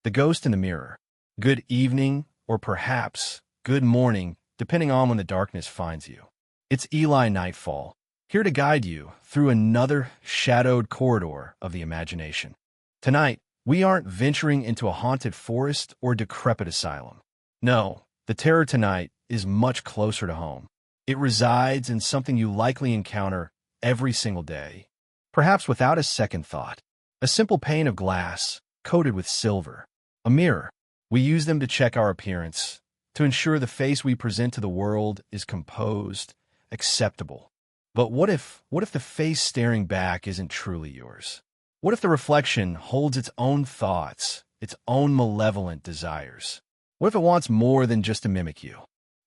The ghost in the mirror. Good evening, or perhaps good morning, depending on when the darkness finds you. It's Eli Nightfall, here to guide you through another shadowed corridor of the imagination. Tonight, we aren't venturing into a haunted forest or decrepit asylum. No, the terror tonight is much closer to home. It resides in something you likely encounter every single day, perhaps without a second thought. A simple pane of glass, coated with silver. A mirror. We use them to check our appearance, to ensure the face we present to the world is composed, acceptable. But what if the face staring back isn't truly yours? What if the reflection holds its own thoughts, its own malevolent desires? What if it wants more than just to mimic you?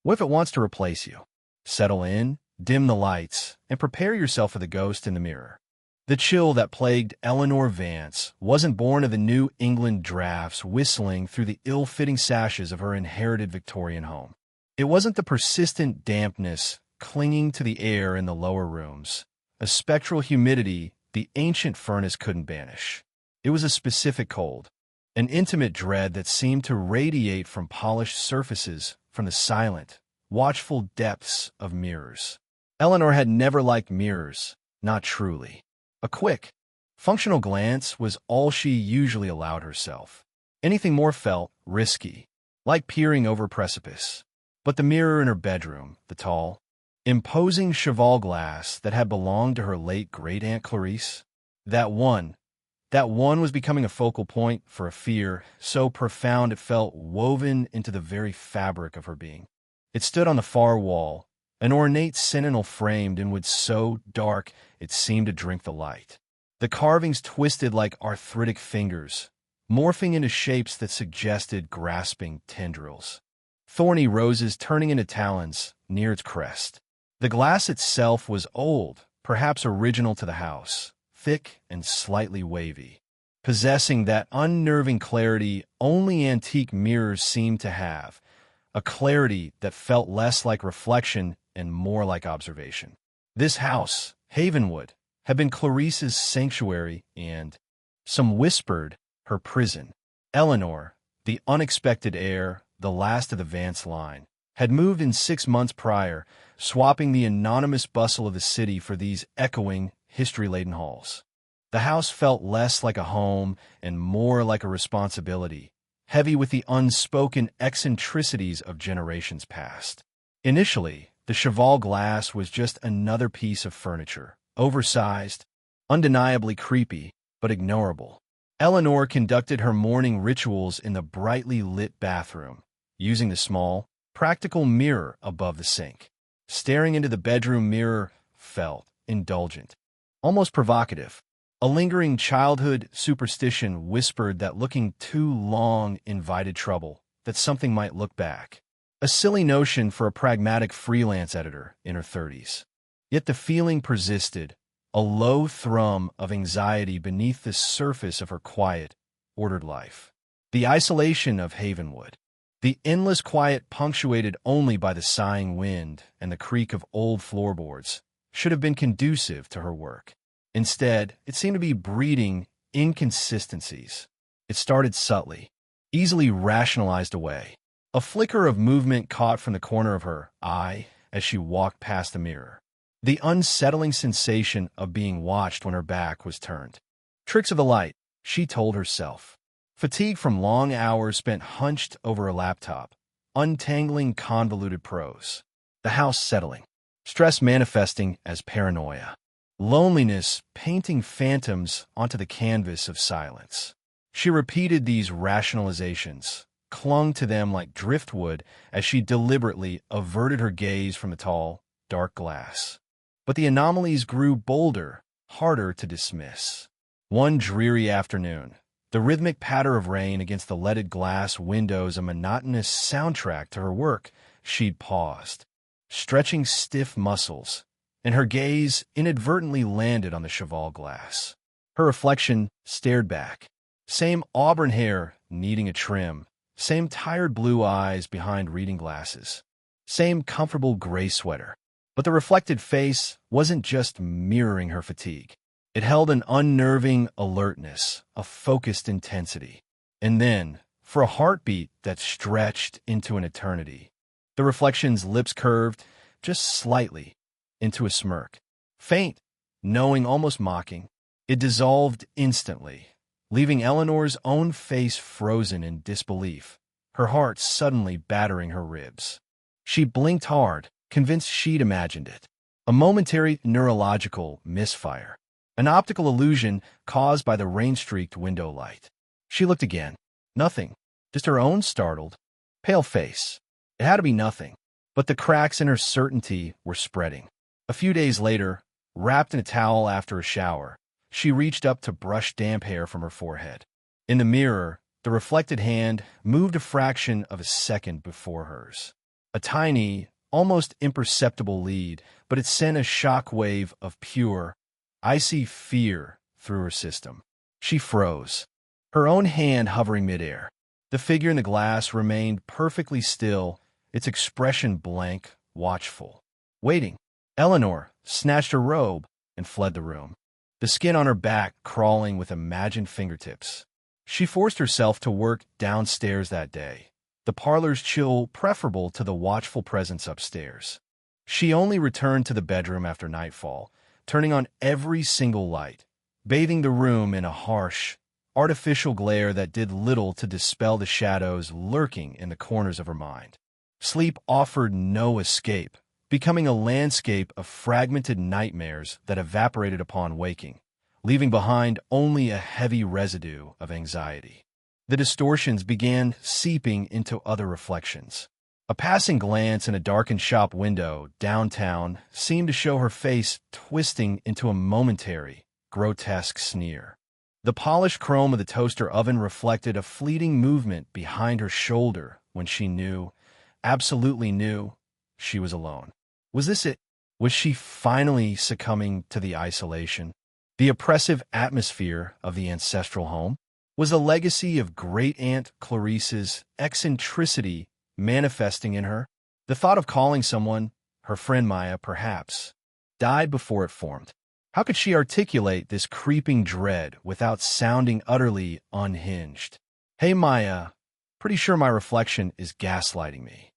What if it wants to replace you? Settle in, dim the lights, and prepare yourself for the ghost in the mirror. The chill that plagued Eleanor Vance wasn't born of the New England drafts whistling through the ill-fitting sashes of her inherited Victorian home. It wasn't the persistent dampness clinging to the air in the lower rooms, a spectral humidity the ancient furnace couldn't banish. It was a specific cold, an intimate dread that seemed to radiate from polished surfaces, from the silent, watchful depths of mirrors. Eleanor had never liked mirrors, not truly. A quick, functional glance was all she usually allowed herself. Anything more felt risky, like peering over a precipice. But the mirror in her bedroom, the tall, imposing cheval glass that had belonged to her late great-aunt Clarice, that one was becoming a focal point for a fear so profound it felt woven into the very fabric of her being. It stood on the far wall, an ornate sentinel framed in wood so dark it seemed to drink the light. The carvings twisted like arthritic fingers, morphing into shapes that suggested grasping tendrils. Thorny roses turning into talons near its crest. The glass itself was old, perhaps original to the house, thick and slightly wavy, possessing that unnerving clarity only antique mirrors seemed to have, a clarity that felt less like reflection and more like observation. This house, Havenwood, had been Clarice's sanctuary and, some whispered, her prison. Eleanor, the unexpected heir, the last of the Vance line, had moved in 6 months prior, swapping the anonymous bustle of the city for these echoing, history-laden halls. The house felt less like a home and more like a responsibility, heavy with the unspoken eccentricities of generations past. Initially, the cheval glass was just another piece of furniture, oversized, undeniably creepy, but ignorable. Eleanor conducted her morning rituals in the brightly lit bathroom, using the small, practical mirror above the sink. Staring into the bedroom mirror felt indulgent, almost provocative. A lingering childhood superstition whispered that looking too long invited trouble, that something might look back. A silly notion for a pragmatic freelance editor in her 30s. Yet the feeling persisted, a low thrum of anxiety beneath the surface of her quiet, ordered life. The isolation of Havenwood. The endless quiet punctuated only by the sighing wind and the creak of old floorboards should have been conducive to her work. Instead, it seemed to be breeding inconsistencies. It started subtly, easily rationalized away. A flicker of movement caught from the corner of her eye as she walked past the mirror. The unsettling sensation of being watched when her back was turned. Tricks of the light, she told herself. Fatigue from long hours spent hunched over a laptop, untangling convoluted prose. The house settling. Stress manifesting as paranoia. Loneliness painting phantoms onto the canvas of silence. She repeated these rationalizations, clung to them like driftwood as she deliberately averted her gaze from the tall, dark glass. But the anomalies grew bolder, harder to dismiss. One dreary afternoon, the rhythmic patter of rain against the leaded glass windows a monotonous soundtrack to her work, she'd paused, stretching stiff muscles, and her gaze inadvertently landed on the cheval glass. Her reflection stared back. Same auburn hair needing a trim, same tired blue eyes behind reading glasses, same comfortable gray sweater. But the reflected face wasn't just mirroring her fatigue. It held an unnerving alertness, a focused intensity. And then, for a heartbeat that stretched into an eternity. The reflection's lips curved, just slightly, into a smirk. Faint, knowing, almost mocking. It dissolved instantly, leaving Eleanor's own face frozen in disbelief, her heart suddenly battering her ribs. She blinked hard, convinced she'd imagined it. A momentary neurological misfire. An optical illusion caused by the rain-streaked window light. She looked again. Nothing. Just her own startled, pale face. It had to be nothing. But the cracks in her certainty were spreading. A few days later, wrapped in a towel after a shower, she reached up to brush damp hair from her forehead. In the mirror, the reflected hand moved a fraction of a second before hers. A tiny, almost imperceptible lead, but it sent a shock wave of pure, icy fear through her system. She froze, her own hand hovering midair. The figure in the glass remained perfectly still, its expression blank, watchful. Waiting. Eleanor snatched her robe and fled the room, the skin on her back crawling with imagined fingertips. She forced herself to work downstairs that day, the parlor's chill preferable to the watchful presence upstairs. She only returned to the bedroom after nightfall, turning on every single light, bathing the room in a harsh, artificial glare that did little to dispel the shadows lurking in the corners of her mind. Sleep offered no escape, becoming a landscape of fragmented nightmares that evaporated upon waking, leaving behind only a heavy residue of anxiety. The distortions began seeping into other reflections. A passing glance in a darkened shop window downtown seemed to show her face twisting into a momentary, grotesque sneer. The polished chrome of the toaster oven reflected a fleeting movement behind her shoulder when she knew, absolutely knew, she was alone. Was this it? Was she finally succumbing to the isolation? The oppressive atmosphere of the ancestral home? Was the legacy of Great-Aunt Clarice's eccentricity manifesting in her? The thought of calling someone, her friend Maya perhaps, died before it formed. How could she articulate this creeping dread without sounding utterly unhinged? Hey Maya, pretty sure my reflection is gaslighting me.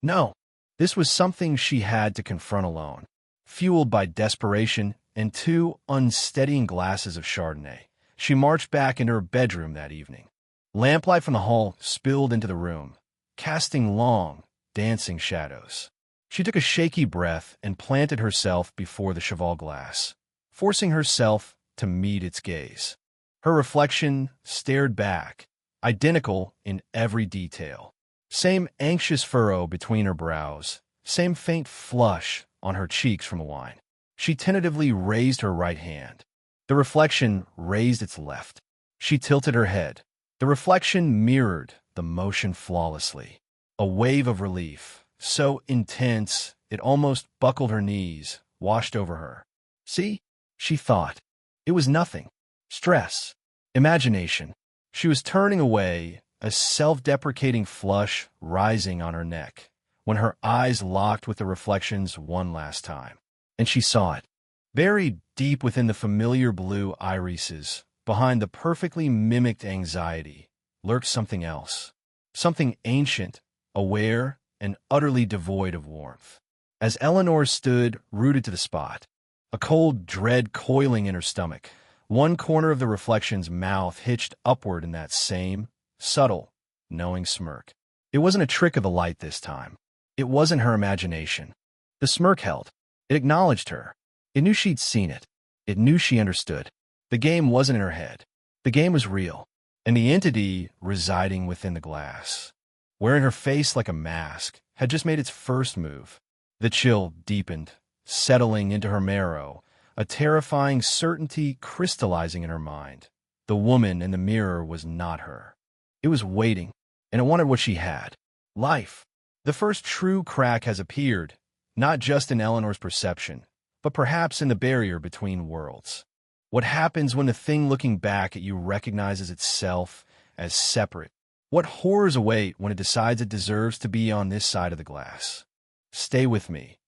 No, this was something she had to confront alone, fueled by desperation and 2 unsteadying glasses of Chardonnay. She marched back into her bedroom that evening. Lamplight from the hall spilled into the room, casting long, dancing shadows. She took a shaky breath and planted herself before the cheval glass, forcing herself to meet its gaze. Her reflection stared back, identical in every detail. Same anxious furrow between her brows, same faint flush on her cheeks from the wine. She tentatively raised her right hand. The reflection raised its left. She tilted her head. The reflection mirrored the motion flawlessly. A wave of relief, so intense it almost buckled her knees, washed over her. See? She thought. It was nothing. Stress. Imagination. She was turning away, a self-deprecating flush rising on her neck, when her eyes locked with the reflections one last time. And she saw it. Buried deep within the familiar blue irises, behind the perfectly mimicked anxiety, lurked something else. Something ancient, aware, and utterly devoid of warmth. As Eleanor stood rooted to the spot, a cold dread coiling in her stomach, one corner of the reflection's mouth hitched upward in that same, subtle, knowing smirk. It wasn't a trick of the light this time. It wasn't her imagination. The smirk held. It acknowledged her. It knew she'd seen it. It knew she understood. The game wasn't in her head. The game was real, and the entity residing within the glass, wearing her face like a mask, had just made its first move. The chill deepened, settling into her marrow, a terrifying certainty crystallizing in her mind. The woman in the mirror was not her. It was waiting, and it wanted what she had. Life. The first true crack has appeared, not just in Eleanor's perception, but perhaps in the barrier between worlds. What happens when the thing looking back at you recognizes itself as separate? What horrors await when it decides it deserves to be on this side of the glass? Stay with me.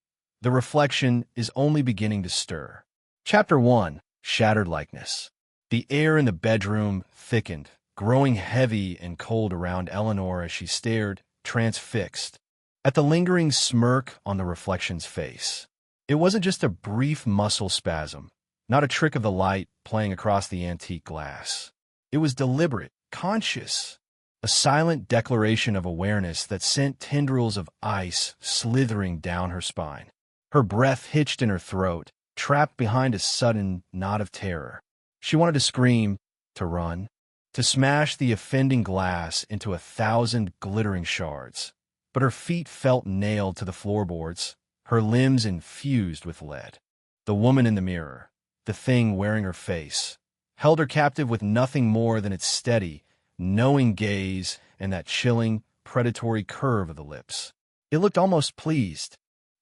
The reflection is only beginning to stir. Chapter 1. Shattered Likeness. The air in the bedroom thickened, growing heavy and cold around Eleanor as she stared, transfixed, at the lingering smirk on the reflection's face. It wasn't just a brief muscle spasm, not a trick of the light playing across the antique glass. It was deliberate, conscious, a silent declaration of awareness that sent tendrils of ice slithering down her spine. Her breath hitched in her throat, trapped behind a sudden knot of terror. She wanted to scream, to run, to smash the offending glass into 1,000 glittering shards. But her feet felt nailed to the floorboards, her limbs infused with lead. The woman in the mirror, the thing wearing her face, held her captive with nothing more than its steady, knowing gaze and that chilling, predatory curve of the lips. It looked almost pleased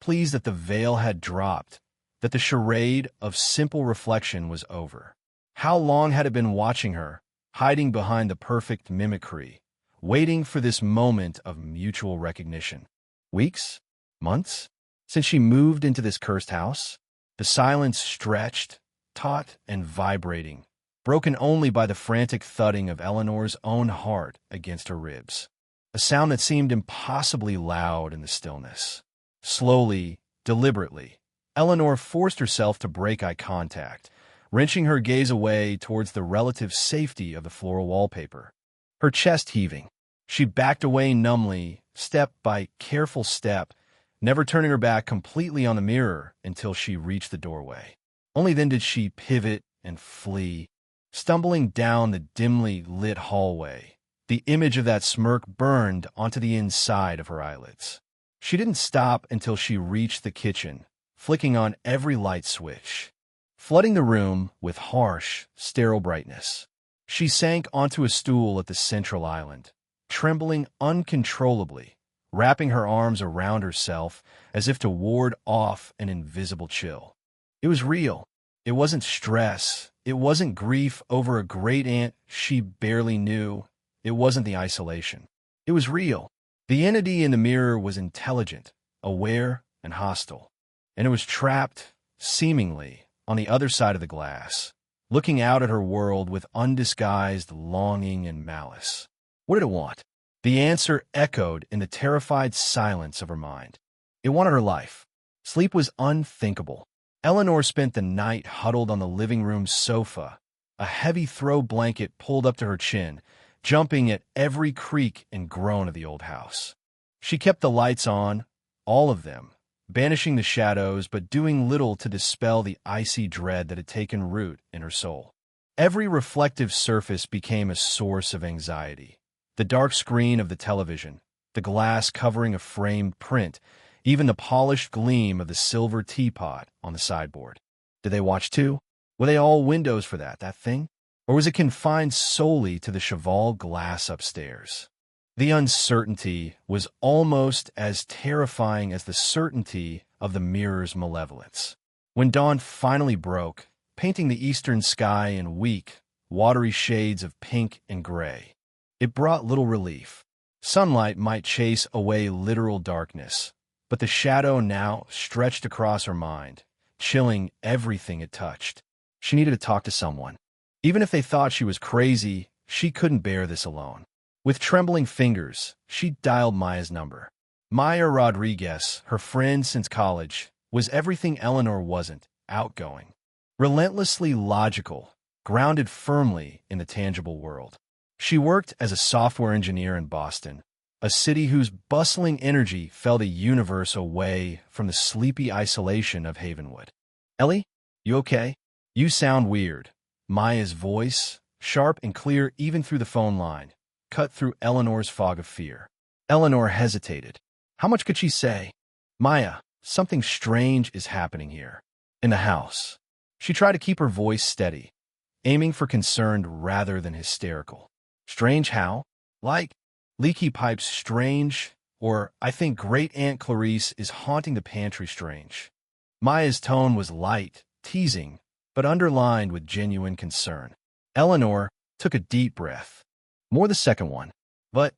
that the veil had dropped, that the charade of simple reflection was over. How long had it been watching her, hiding behind the perfect mimicry, waiting for this moment of mutual recognition? Weeks? Months? Since she moved into this cursed house? The silence stretched, taut and vibrating, broken only by the frantic thudding of Eleanor's own heart against her ribs. A sound that seemed impossibly loud in the stillness. Slowly, deliberately, Eleanor forced herself to break eye contact, wrenching her gaze away towards the relative safety of the floral wallpaper. Her chest heaving, she backed away numbly, step by careful step, never turning her back completely on the mirror until she reached the doorway. Only then did she pivot and flee, stumbling down the dimly lit hallway. The image of that smirk burned onto the inside of her eyelids. She didn't stop until she reached the kitchen, flicking on every light switch, flooding the room with harsh, sterile brightness. She sank onto a stool at the central island, trembling uncontrollably, wrapping her arms around herself as if to ward off an invisible chill. It was real. It wasn't stress. It wasn't grief over a great aunt she barely knew. It wasn't the isolation. It was real. The entity in the mirror was intelligent, aware, and hostile. And it was trapped, seemingly, on the other side of the glass, looking out at her world with undisguised longing and malice. What did it want? The answer echoed in the terrified silence of her mind. It wanted her life. Sleep was unthinkable. Eleanor spent the night huddled on the living room sofa, a heavy throw blanket pulled up to her chin, jumping at every creak and groan of the old house. She kept the lights on, all of them, banishing the shadows but doing little to dispel the icy dread that had taken root in her soul. Every reflective surface became a source of anxiety. The dark screen of the television, the glass covering a framed print, even the polished gleam of the silver teapot on the sideboard. Did they watch too? Were they all windows for that thing? Or was it confined solely to the cheval glass upstairs? The uncertainty was almost as terrifying as the certainty of the mirror's malevolence. When dawn finally broke, painting the eastern sky in weak, watery shades of pink and gray, it brought little relief. Sunlight might chase away literal darkness, but the shadow now stretched across her mind, chilling everything it touched. She needed to talk to someone. Even if they thought she was crazy, she couldn't bear this alone. With trembling fingers, she dialed Maya's number. Maya Rodriguez, her friend since college, was everything Eleanor wasn't: outgoing, relentlessly logical, grounded firmly in the tangible world. She worked as a software engineer in Boston, a city whose bustling energy felt a universe away from the sleepy isolation of Havenwood. "Ellie, you okay? You sound weird." Maya's voice, sharp and clear even through the phone line, cut through Eleanor's fog of fear. Eleanor hesitated. How much could she say? "Maya, something strange is happening here. In the house." She tried to keep her voice steady, aiming for concerned rather than hysterical. "Strange how? Like leaky pipes strange, or I think Great Aunt Clarice is haunting the pantry strange." Maya's tone was light, teasing, but underlined with genuine concern. Eleanor took a deep breath. More the second one, but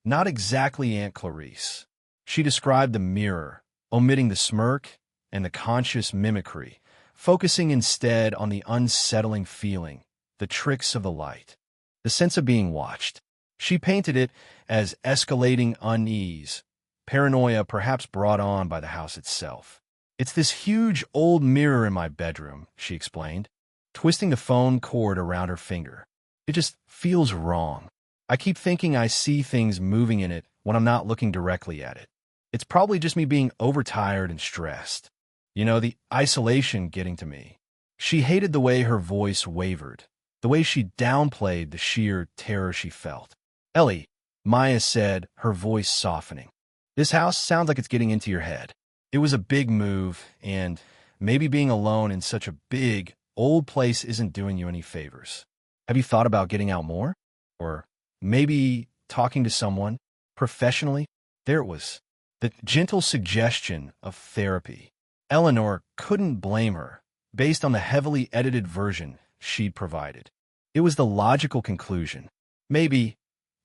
not exactly Aunt Clarice. She described the mirror, omitting the smirk and the conscious mimicry, focusing instead on the unsettling feeling, the tricks of the light. the sense of being watched. She painted it as escalating unease, paranoia perhaps brought on by the house itself. "It's this huge old mirror in my bedroom," she explained, twisting the phone cord around her finger. "It just feels wrong. I keep thinking I see things moving in it when I'm not looking directly at it. It's probably just me being overtired and stressed. You know, the isolation getting to me." She hated the way her voice wavered, the way she downplayed the sheer terror she felt. "Ellie," Maya said, her voice softening, "this house sounds like it's getting into your head. It was a big move, and maybe being alone in such a big, old place isn't doing you any favors. Have you thought about getting out more? Or maybe talking to someone professionally?" There it was, the gentle suggestion of therapy. Eleanor couldn't blame her, based on the heavily edited version she'd provided. It was the logical conclusion. "Maybe,"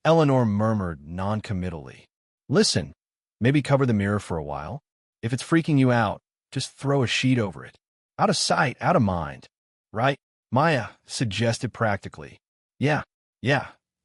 Eleanor murmured noncommittally. "Listen, maybe cover the mirror for a while. If it's freaking you out, just throw a sheet over it. Out of sight, out of mind. Right?" Maya suggested practically. Yeah,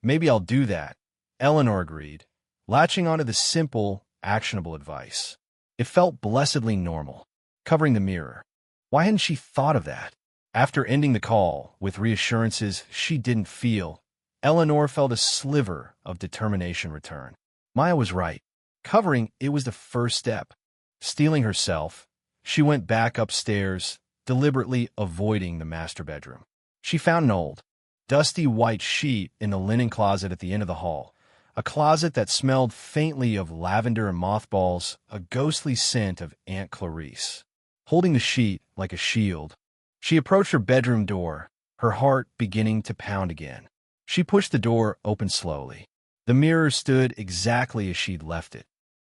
maybe I'll do that," Eleanor agreed, latching onto the simple, actionable advice. It felt blessedly normal. Covering the mirror. Why hadn't she thought of that? After ending the call with reassurances she didn't feel, Eleanor felt a sliver of determination return. Maya was right. Covering it was the first step. Steeling herself, she went back upstairs, deliberately avoiding the master bedroom. She found an old, dusty white sheet in the linen closet at the end of the hall, a closet that smelled faintly of lavender and mothballs, a ghostly scent of Aunt Clarice. Holding the sheet like a shield, she approached her bedroom door, her heart beginning to pound again. She pushed the door open slowly. The mirror stood exactly as she'd left it,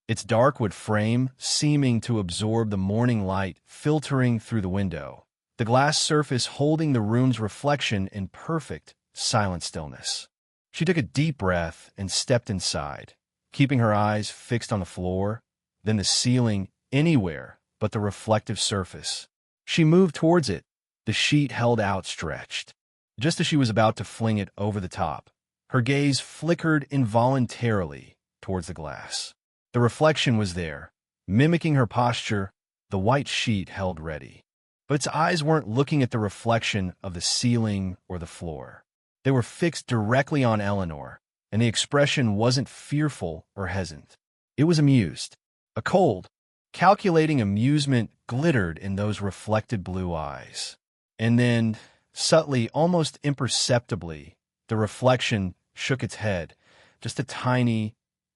its dark wood frame seeming to absorb the morning light filtering through the window, the glass surface holding the room's reflection in perfect, silent stillness. She took a deep breath and stepped inside, keeping her eyes fixed on the floor, then the ceiling, anywhere but the reflective surface. She moved towards it, the sheet held outstretched. Just as she was about to fling it over the top, her gaze flickered involuntarily towards the glass. The reflection was there, mimicking her posture, the white sheet held ready. But its eyes weren't looking at the reflection of the ceiling or the floor. They were fixed directly on Eleanor, and the expression wasn't fearful or hesitant. It was amused. A cold, calculating amusement glittered in those reflected blue eyes. And then, subtly, almost imperceptibly, the reflection shook its head, just a tiny,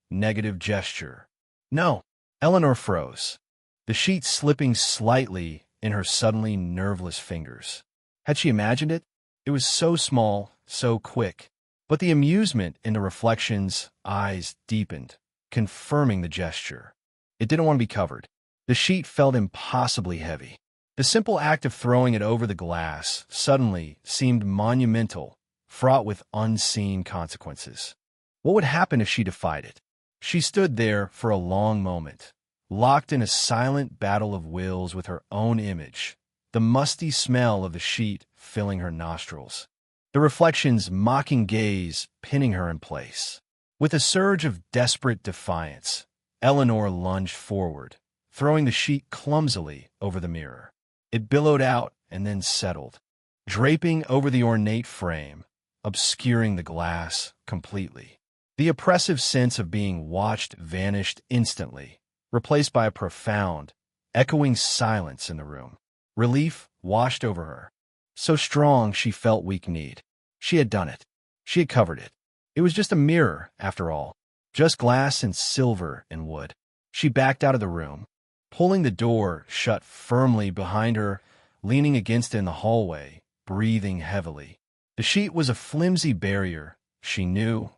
negative gesture. "No." Eleanor froze, the sheet slipping slightly in her suddenly nerveless fingers. Had she imagined it? It was so small, so quick. But the amusement in the reflection's eyes deepened, confirming the gesture. It didn't want to be covered. The sheet felt impossibly heavy. The simple act of throwing it over the glass suddenly seemed monumental, fraught with unseen consequences. What would happen if she defied it? She stood there for a long moment, locked in a silent battle of wills with her own image, the musty smell of the sheet filling her nostrils, the reflection's mocking gaze pinning her in place. With a surge of desperate defiance, Eleanor lunged forward, throwing the sheet clumsily over the mirror. It billowed out and then settled, draping over the ornate frame, obscuring the glass completely. The oppressive sense of being watched vanished instantly, replaced by a profound, echoing silence in the room. Relief washed over her. So strong she felt weak-kneed. She had done it. She had covered it. It was just a mirror, after all. Just glass and silver and wood. She backed out of the room, pulling the door shut firmly behind her, leaning against it in the hallway, breathing heavily. The sheet was a flimsy barrier, she knew,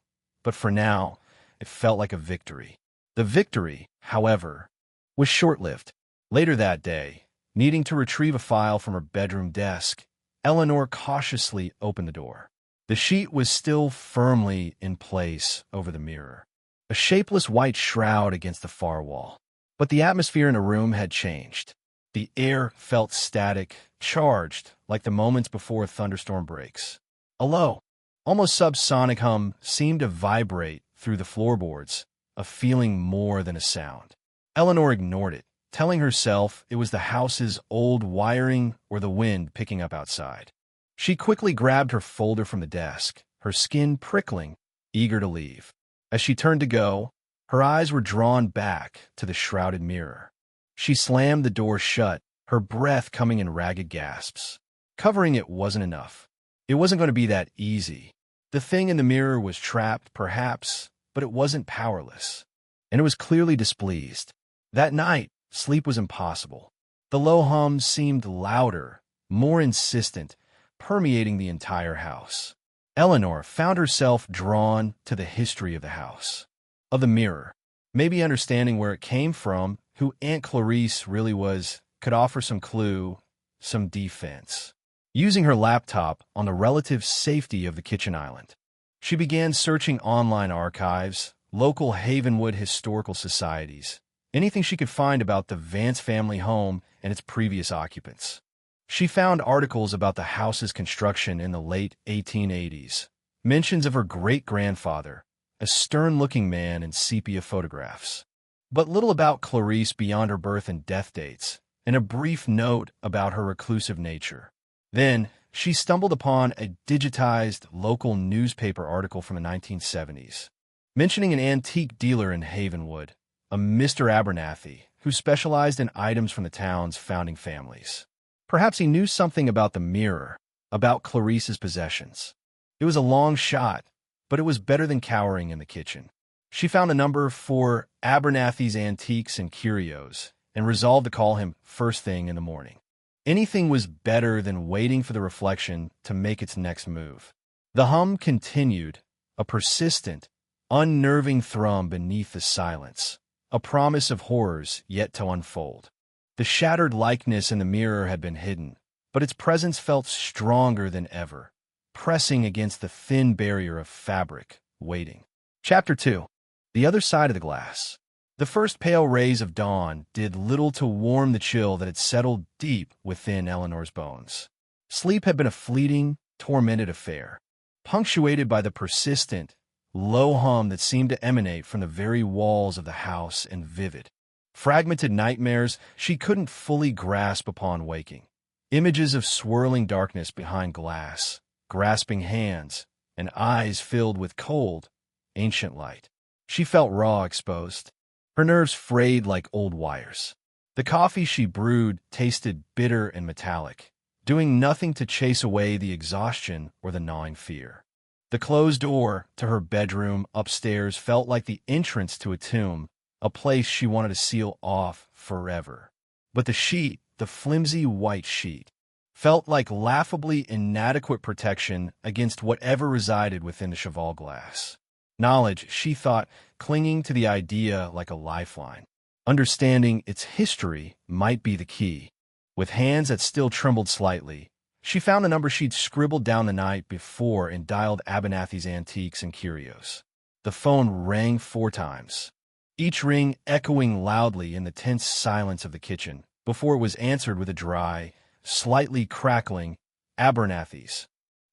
but for now, it felt like a victory. The victory, however, was short-lived. Later that day, needing to retrieve a file from her bedroom desk, Eleanor cautiously opened the door. The sheet was still firmly in place over the mirror, a shapeless white shroud against the far wall. But the atmosphere in the room had changed. The air felt static, charged, like the moments before a thunderstorm breaks. A low, Almost subsonic hum seemed to vibrate through the floorboards, a feeling more than a sound. Eleanor ignored it, telling herself it was the house's old wiring or the wind picking up outside. She quickly grabbed her folder from the desk, her skin prickling, eager to leave. As she turned to go, her eyes were drawn back to the shrouded mirror. She slammed the door shut, her breath coming in ragged gasps. Covering it wasn't enough. It wasn't going to be that easy. The thing in the mirror was trapped, perhaps, but it wasn't powerless. And it was clearly displeased. That night, sleep was impossible. The low hum seemed louder, more insistent, permeating the entire house. Eleanor found herself drawn to the history of the house, of the mirror. Maybe understanding where it came from, who Aunt Clarice really was, could offer some clue, some defense. Using her laptop on the relative safety of the kitchen island, she began searching online archives, local Havenwood historical societies, anything she could find about the Vance family home and its previous occupants. She found articles about the house's construction in the late 1880s, mentions of her great-grandfather, a stern-looking man in sepia photographs, but little about Clarice beyond her birth and death dates, and a brief note about her reclusive nature. Then, she stumbled upon a digitized local newspaper article from the 1970s, mentioning an antique dealer in Havenwood, a Mr. Abernathy, who specialized in items from the town's founding families. Perhaps he knew something about the mirror, about Clarice's possessions. It was a long shot, but it was better than cowering in the kitchen. She found a number for Abernathy's Antiques and Curios and resolved to call him first thing in the morning. Anything was better than waiting for the reflection to make its next move. The hum continued, a persistent, unnerving thrum beneath the silence, a promise of horrors yet to unfold. The shattered likeness in the mirror had been hidden, but its presence felt stronger than ever, pressing against the thin barrier of fabric, waiting. Chapter 2. The Other Side of the Glass. The first pale rays of dawn did little to warm the chill that had settled deep within Eleanor's bones. Sleep had been a fleeting, tormented affair, punctuated by the persistent, low hum that seemed to emanate from the very walls of the house and vivid, fragmented nightmares she couldn't fully grasp upon waking. Images of swirling darkness behind glass, grasping hands, and eyes filled with cold, ancient light. She felt raw, exposed, her nerves frayed like old wires. The coffee she brewed tasted bitter and metallic, doing nothing to chase away the exhaustion or the gnawing fear. The closed door to her bedroom upstairs felt like the entrance to a tomb, a place she wanted to seal off forever. But the sheet, the flimsy white sheet, felt like laughably inadequate protection against whatever resided within the cheval glass. Knowledge, she thought, clinging to the idea like a lifeline. Understanding its history might be the key. With hands that still trembled slightly, she found a number she'd scribbled down the night before and dialed Abernathy's Antiques and Curios. The phone rang 4 times, each ring echoing loudly in the tense silence of the kitchen, before it was answered with a dry, slightly crackling, Abernathy's.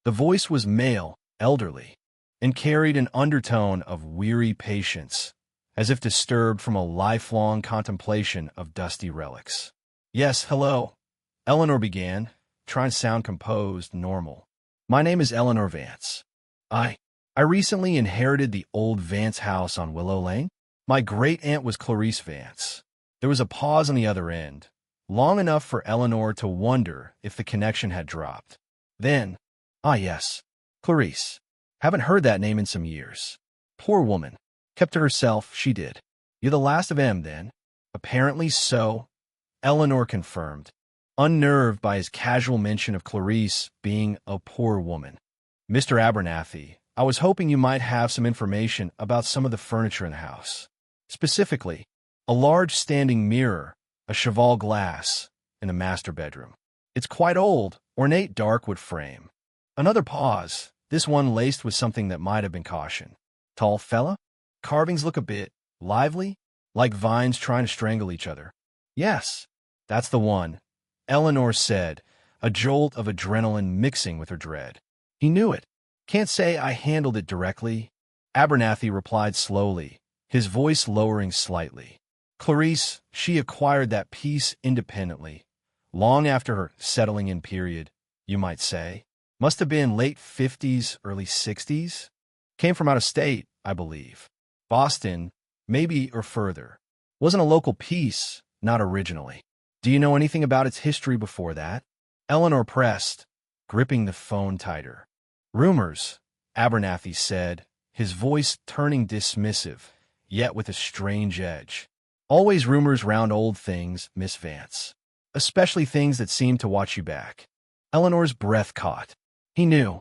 The voice was male, elderly, and carried an undertone of weary patience, as if disturbed from a lifelong contemplation of dusty relics. "Yes, hello," Eleanor began, trying to sound composed, normal. "My name is Eleanor Vance. I recently inherited the old Vance house on Willow Lane. My great-aunt was Clarice Vance." There was a pause on the other end, long enough for Eleanor to wonder if the connection had dropped. Then, "Ah, yes, Clarice. Haven't heard that name in some years. Poor woman. Kept to herself, she did. You're the last of them, then?" "Apparently so," Eleanor confirmed, unnerved by his casual mention of Clarice being a poor woman. "Mr. Abernathy, I was hoping you might have some information about some of the furniture in the house. Specifically, a large standing mirror, a cheval glass, in the master bedroom. It's quite old, ornate darkwood frame." Another pause, this one laced with something that might have been caution. "Tall fella? Carvings look a bit lively, like vines trying to strangle each other." "Yes, that's the one," Eleanor said, a jolt of adrenaline mixing with her dread. He knew it. Can't say I handled it directly, Abernathy replied slowly, his voice lowering slightly. Clarice, she acquired that peace independently, long after her settling-in period, you might say. Must have been late 50s, early 60s. Came from out of state, I believe. Boston, maybe, or further. Wasn't a local piece, not originally. Do you know anything about its history before that? Eleanor pressed, gripping the phone tighter. Rumors, Abernathy said, his voice turning dismissive, yet with a strange edge. Always rumors round old things, Miss Vance. Especially things that seem to watch you back. Eleanor's breath caught. He knew.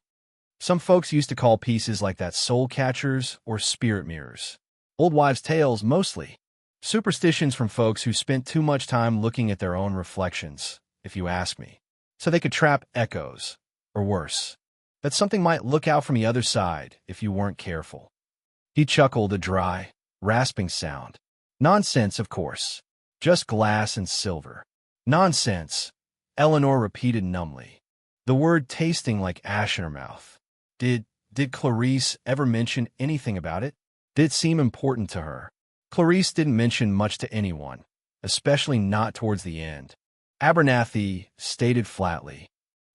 Some folks used to call pieces like that soul catchers or spirit mirrors. Old wives' tales, mostly. Superstitions from folks who spent too much time looking at their own reflections, if you ask me. So they could trap echoes, or worse, that something might look out from the other side if you weren't careful. He chuckled, a dry, rasping sound. Nonsense, of course. Just glass and silver. Nonsense, Eleanor repeated numbly, the word tasting like ash in her mouth. Did Clarice ever mention anything about it? Did it seem important to her? Clarice didn't mention much to anyone, especially not towards the end. Abernathy stated flatly.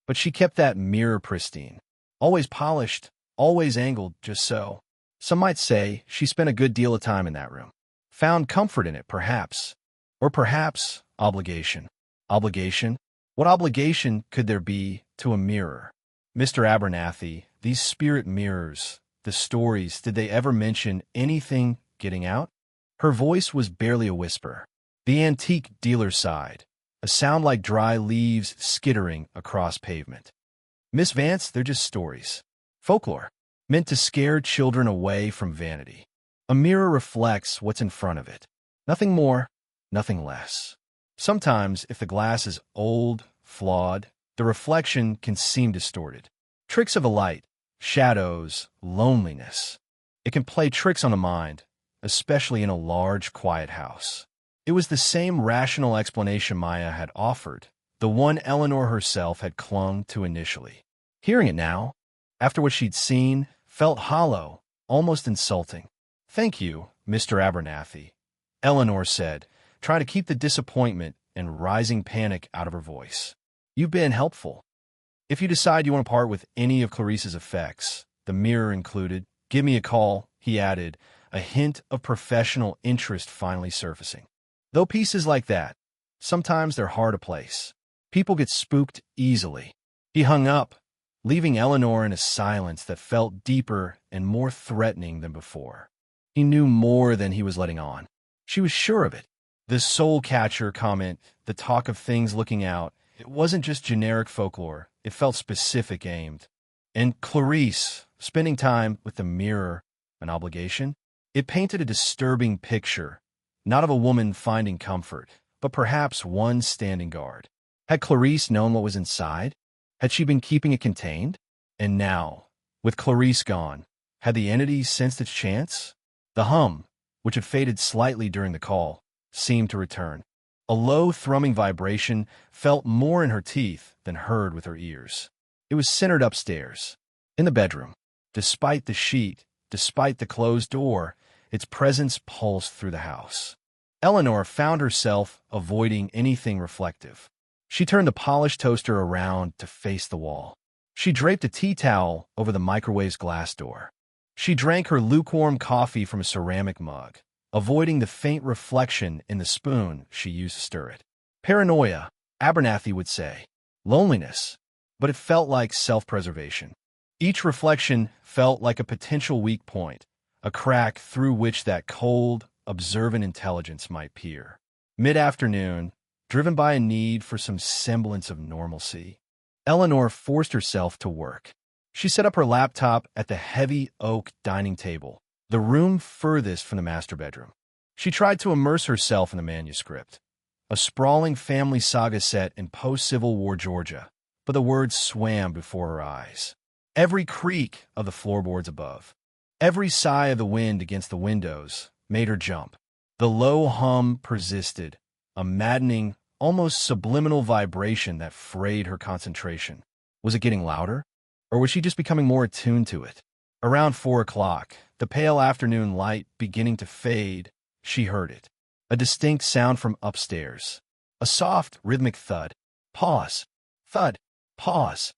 But she kept that mirror pristine. Always polished, always angled, just so. Some might say she spent a good deal of time in that room. Found comfort in it, perhaps. Or perhaps obligation. Obligation? What obligation could there be to a mirror? Mr. Abernathy, these spirit mirrors, the stories, did they ever mention anything getting out? Her voice was barely a whisper. The antique dealer sighed, a sound like dry leaves skittering across pavement. Miss Vance, they're just stories. Folklore, meant to scare children away from vanity. A mirror reflects what's in front of it. Nothing more, nothing less. Sometimes, if the glass is old, flawed, the reflection can seem distorted. Tricks of the light, shadows, loneliness. It can play tricks on the mind, especially in a large, quiet house. It was the same rational explanation Maya had offered, the one Eleanor herself had clung to initially. Hearing it now, after what she'd seen, felt hollow, almost insulting. "Thank you, Mr. Abernathy," Eleanor said, trying to keep the disappointment and rising panic out of her voice. "You've been helpful. If you decide you want to part with any of Clarice's effects, the mirror included, give me a call," he added, a hint of professional interest finally surfacing. Though pieces like that, sometimes they're hard to place. People get spooked easily. He hung up, leaving Eleanor in a silence that felt deeper and more threatening than before. He knew more than he was letting on. She was sure of it. The soul catcher comment, the talk of things looking out, it wasn't just generic folklore. It felt specific, aimed. And Clarice, spending time with the mirror, an obligation? It painted a disturbing picture, not of a woman finding comfort, but perhaps one standing guard. Had Clarice known what was inside? Had she been keeping it contained? And now, with Clarice gone, had the entity sensed its chance? The hum, which had faded slightly during the call, seemed to return. A low, thrumming vibration felt more in her teeth than heard with her ears. It was centered upstairs, in the bedroom. Despite the sheet, despite the closed door, its presence pulsed through the house. Eleanor found herself avoiding anything reflective. She turned the polished toaster around to face the wall. She draped a tea towel over the microwave's glass door. She drank her lukewarm coffee from a ceramic mug, avoiding the faint reflection in the spoon she used to stir it. Paranoia, Abernathy would say. Loneliness. But it felt like self-preservation. Each reflection felt like a potential weak point, a crack through which that cold, observant intelligence might peer. Mid-afternoon, driven by a need for some semblance of normalcy, Eleanor forced herself to work. She set up her laptop at the heavy oak dining table, the room furthest from the master bedroom. She tried to immerse herself in the manuscript, a sprawling family saga set in post-Civil War Georgia, but the words swam before her eyes. Every creak of the floorboards above, every sigh of the wind against the windows made her jump. The low hum persisted, a maddening, almost subliminal vibration that frayed her concentration. Was it getting louder? Or was she just becoming more attuned to it? Around 4 o'clock, the pale afternoon light beginning to fade, she heard it. A distinct sound from upstairs. A soft, rhythmic thud. Pause. Thud. Pause.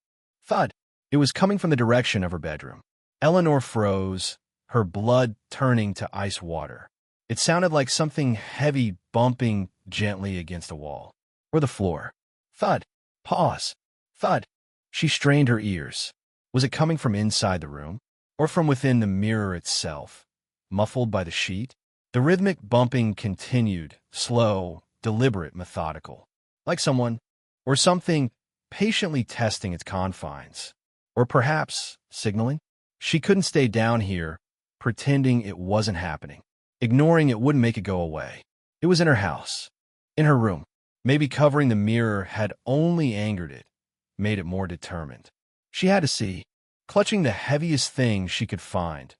Thud. It was coming from the direction of her bedroom. Eleanor froze, her blood turning to ice water. It sounded like something heavy bumping gently against a wall. Or the floor. Thud. Pause. Thud. She strained her ears. Was it coming from inside the room? Or from within the mirror itself, muffled by the sheet? The rhythmic bumping continued, slow, deliberate, methodical. Like someone, or something, patiently testing its confines. Or perhaps signaling? She couldn't stay down here, pretending it wasn't happening. Ignoring it wouldn't make it go away. It was in her house, in her room. Maybe covering the mirror had only angered it, made it more determined. She had to see, clutching the heaviest thing she could find,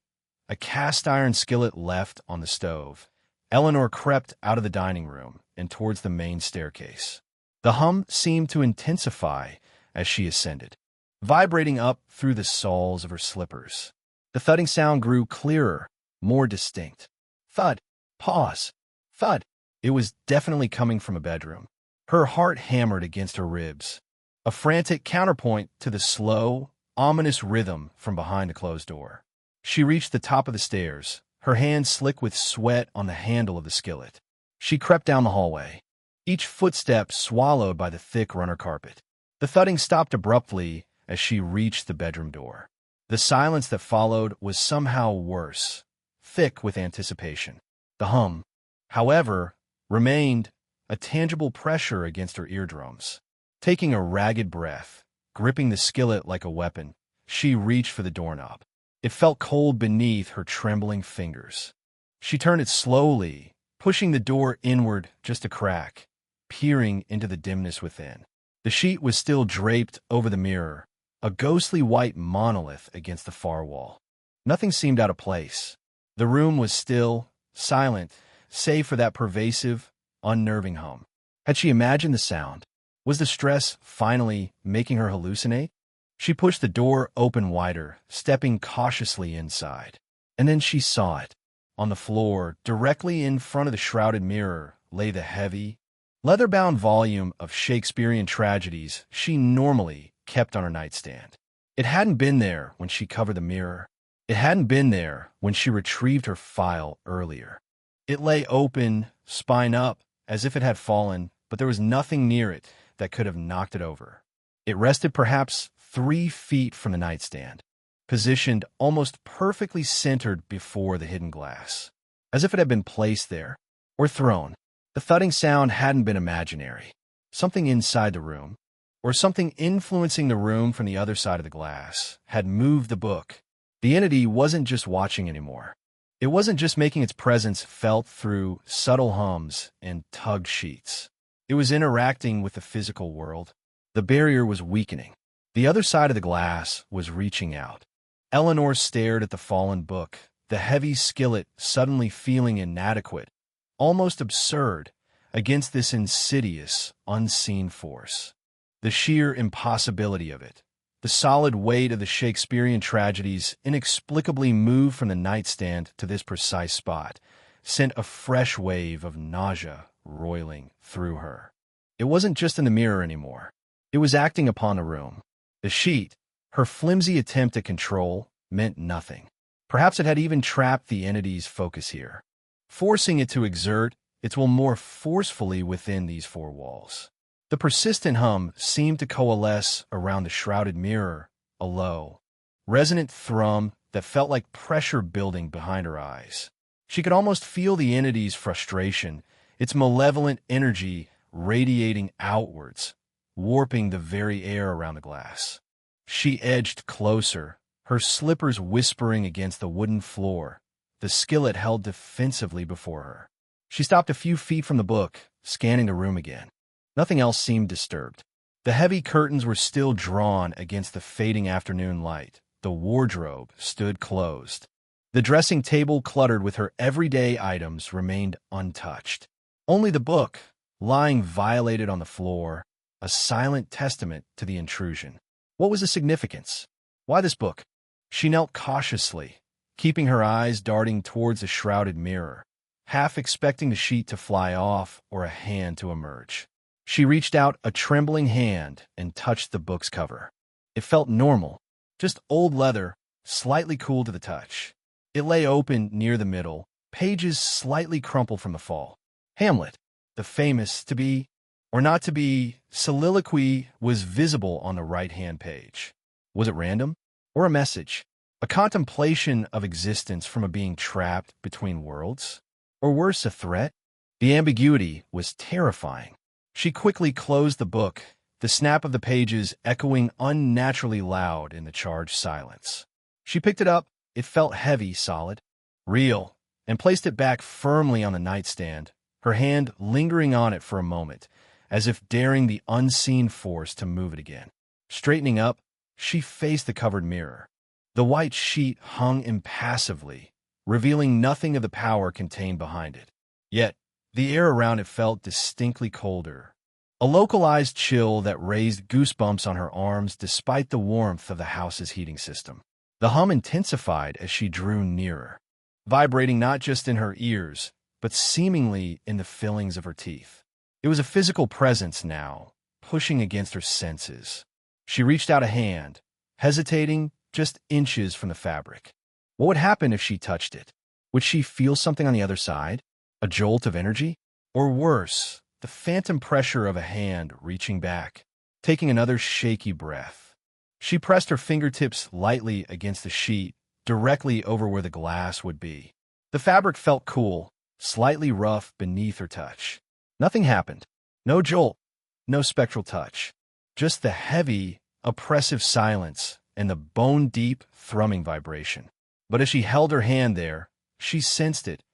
a cast-iron skillet left on the stove. Eleanor crept out of the dining room and towards the main staircase. The hum seemed to intensify as she ascended, vibrating up through the soles of her slippers. The thudding sound grew clearer, more distinct. Thud. Pause. Thud. It was definitely coming from a bedroom. Her heart hammered against her ribs, a frantic counterpoint to the slow, ominous rhythm from behind the closed door. She reached the top of the stairs, her hands slick with sweat on the handle of the skillet. She crept down the hallway, each footstep swallowed by the thick runner carpet. The thudding stopped abruptly as she reached the bedroom door. The silence that followed was somehow worse, thick with anticipation. The hum, however, remained, a tangible pressure against her eardrums. Taking a ragged breath, gripping the skillet like a weapon, she reached for the doorknob. It felt cold beneath her trembling fingers. She turned it slowly, pushing the door inward just a crack, peering into the dimness within. The sheet was still draped over the mirror, a ghostly white monolith against the far wall. Nothing seemed out of place. The room was still, silent, save for that pervasive, unnerving hum. Had she imagined the sound? Was the stress finally making her hallucinate? She pushed the door open wider, stepping cautiously inside. And then she saw it. On the floor, directly in front of the shrouded mirror, lay the heavy, leather-bound volume of Shakespearean tragedies she normally kept on her nightstand. It hadn't been there when she covered the mirror. It hadn't been there when she retrieved her file earlier. It lay open, spine up, as if it had fallen, but there was nothing near it that could have knocked it over. It rested perhaps 3 feet from the nightstand, positioned almost perfectly centered before the hidden glass, as if it had been placed there, or thrown. The thudding sound hadn't been imaginary. Something inside the room, or something influencing the room from the other side of the glass, had moved the book. The entity wasn't just watching anymore. It wasn't just making its presence felt through subtle hums and tugged sheets. It was interacting with the physical world. The barrier was weakening. The other side of the glass was reaching out. Eleanor stared at the fallen book, the heavy skillet suddenly feeling inadequate, almost absurd, against this insidious, unseen force. The sheer impossibility of it, the solid weight of the Shakespearean tragedies inexplicably moved from the nightstand to this precise spot, sent a fresh wave of nausea roiling through her. It wasn't just in the mirror anymore. It was acting upon the room. The sheet, her flimsy attempt at control, meant nothing. Perhaps it had even trapped the entity's focus here, forcing it to exert its will more forcefully within these 4 walls. The persistent hum seemed to coalesce around the shrouded mirror, a low, resonant thrum that felt like pressure building behind her eyes. She could almost feel the entity's frustration, its malevolent energy radiating outwards, warping the very air around the glass. She edged closer, her slippers whispering against the wooden floor, the skillet held defensively before her. She stopped a few feet from the book, scanning the room again. Nothing else seemed disturbed. The heavy curtains were still drawn against the fading afternoon light. The wardrobe stood closed. The dressing table, cluttered with her everyday items, remained untouched. Only the book, lying violated on the floor, a silent testament to the intrusion. What was the significance? Why this book? She knelt cautiously, keeping her eyes darting towards the shrouded mirror, half expecting the sheet to fly off or a hand to emerge. She reached out a trembling hand and touched the book's cover. It felt normal, just old leather, slightly cool to the touch. It lay open near the middle, pages slightly crumpled from the fall. Hamlet, the famous to be or not to be soliloquy, was visible on the right-hand page. Was it random? Or a message? A contemplation of existence from a being trapped between worlds? Or worse, a threat? The ambiguity was terrifying. She quickly closed the book, the snap of the pages echoing unnaturally loud in the charged silence. She picked it up. It felt heavy, solid, real, and placed it back firmly on the nightstand, her hand lingering on it for a moment, as if daring the unseen force to move it again. Straightening up, she faced the covered mirror. The white sheet hung impassively, revealing nothing of the power contained behind it. Yet, the air around it felt distinctly colder, a localized chill that raised goosebumps on her arms despite the warmth of the house's heating system. The hum intensified as she drew nearer, vibrating not just in her ears, but seemingly in the fillings of her teeth. It was a physical presence now, pushing against her senses. She reached out a hand, hesitating just inches from the fabric. What would happen if she touched it? Would she feel something on the other side? A jolt of energy? Or worse, the phantom pressure of a hand reaching back, taking another shaky breath. She pressed her fingertips lightly against the sheet, directly over where the glass would be. The fabric felt cool, slightly rough beneath her touch. Nothing happened. No jolt, no spectral touch. Just the heavy, oppressive silence and the bone-deep, thrumming vibration. But as she held her hand there, she sensed it,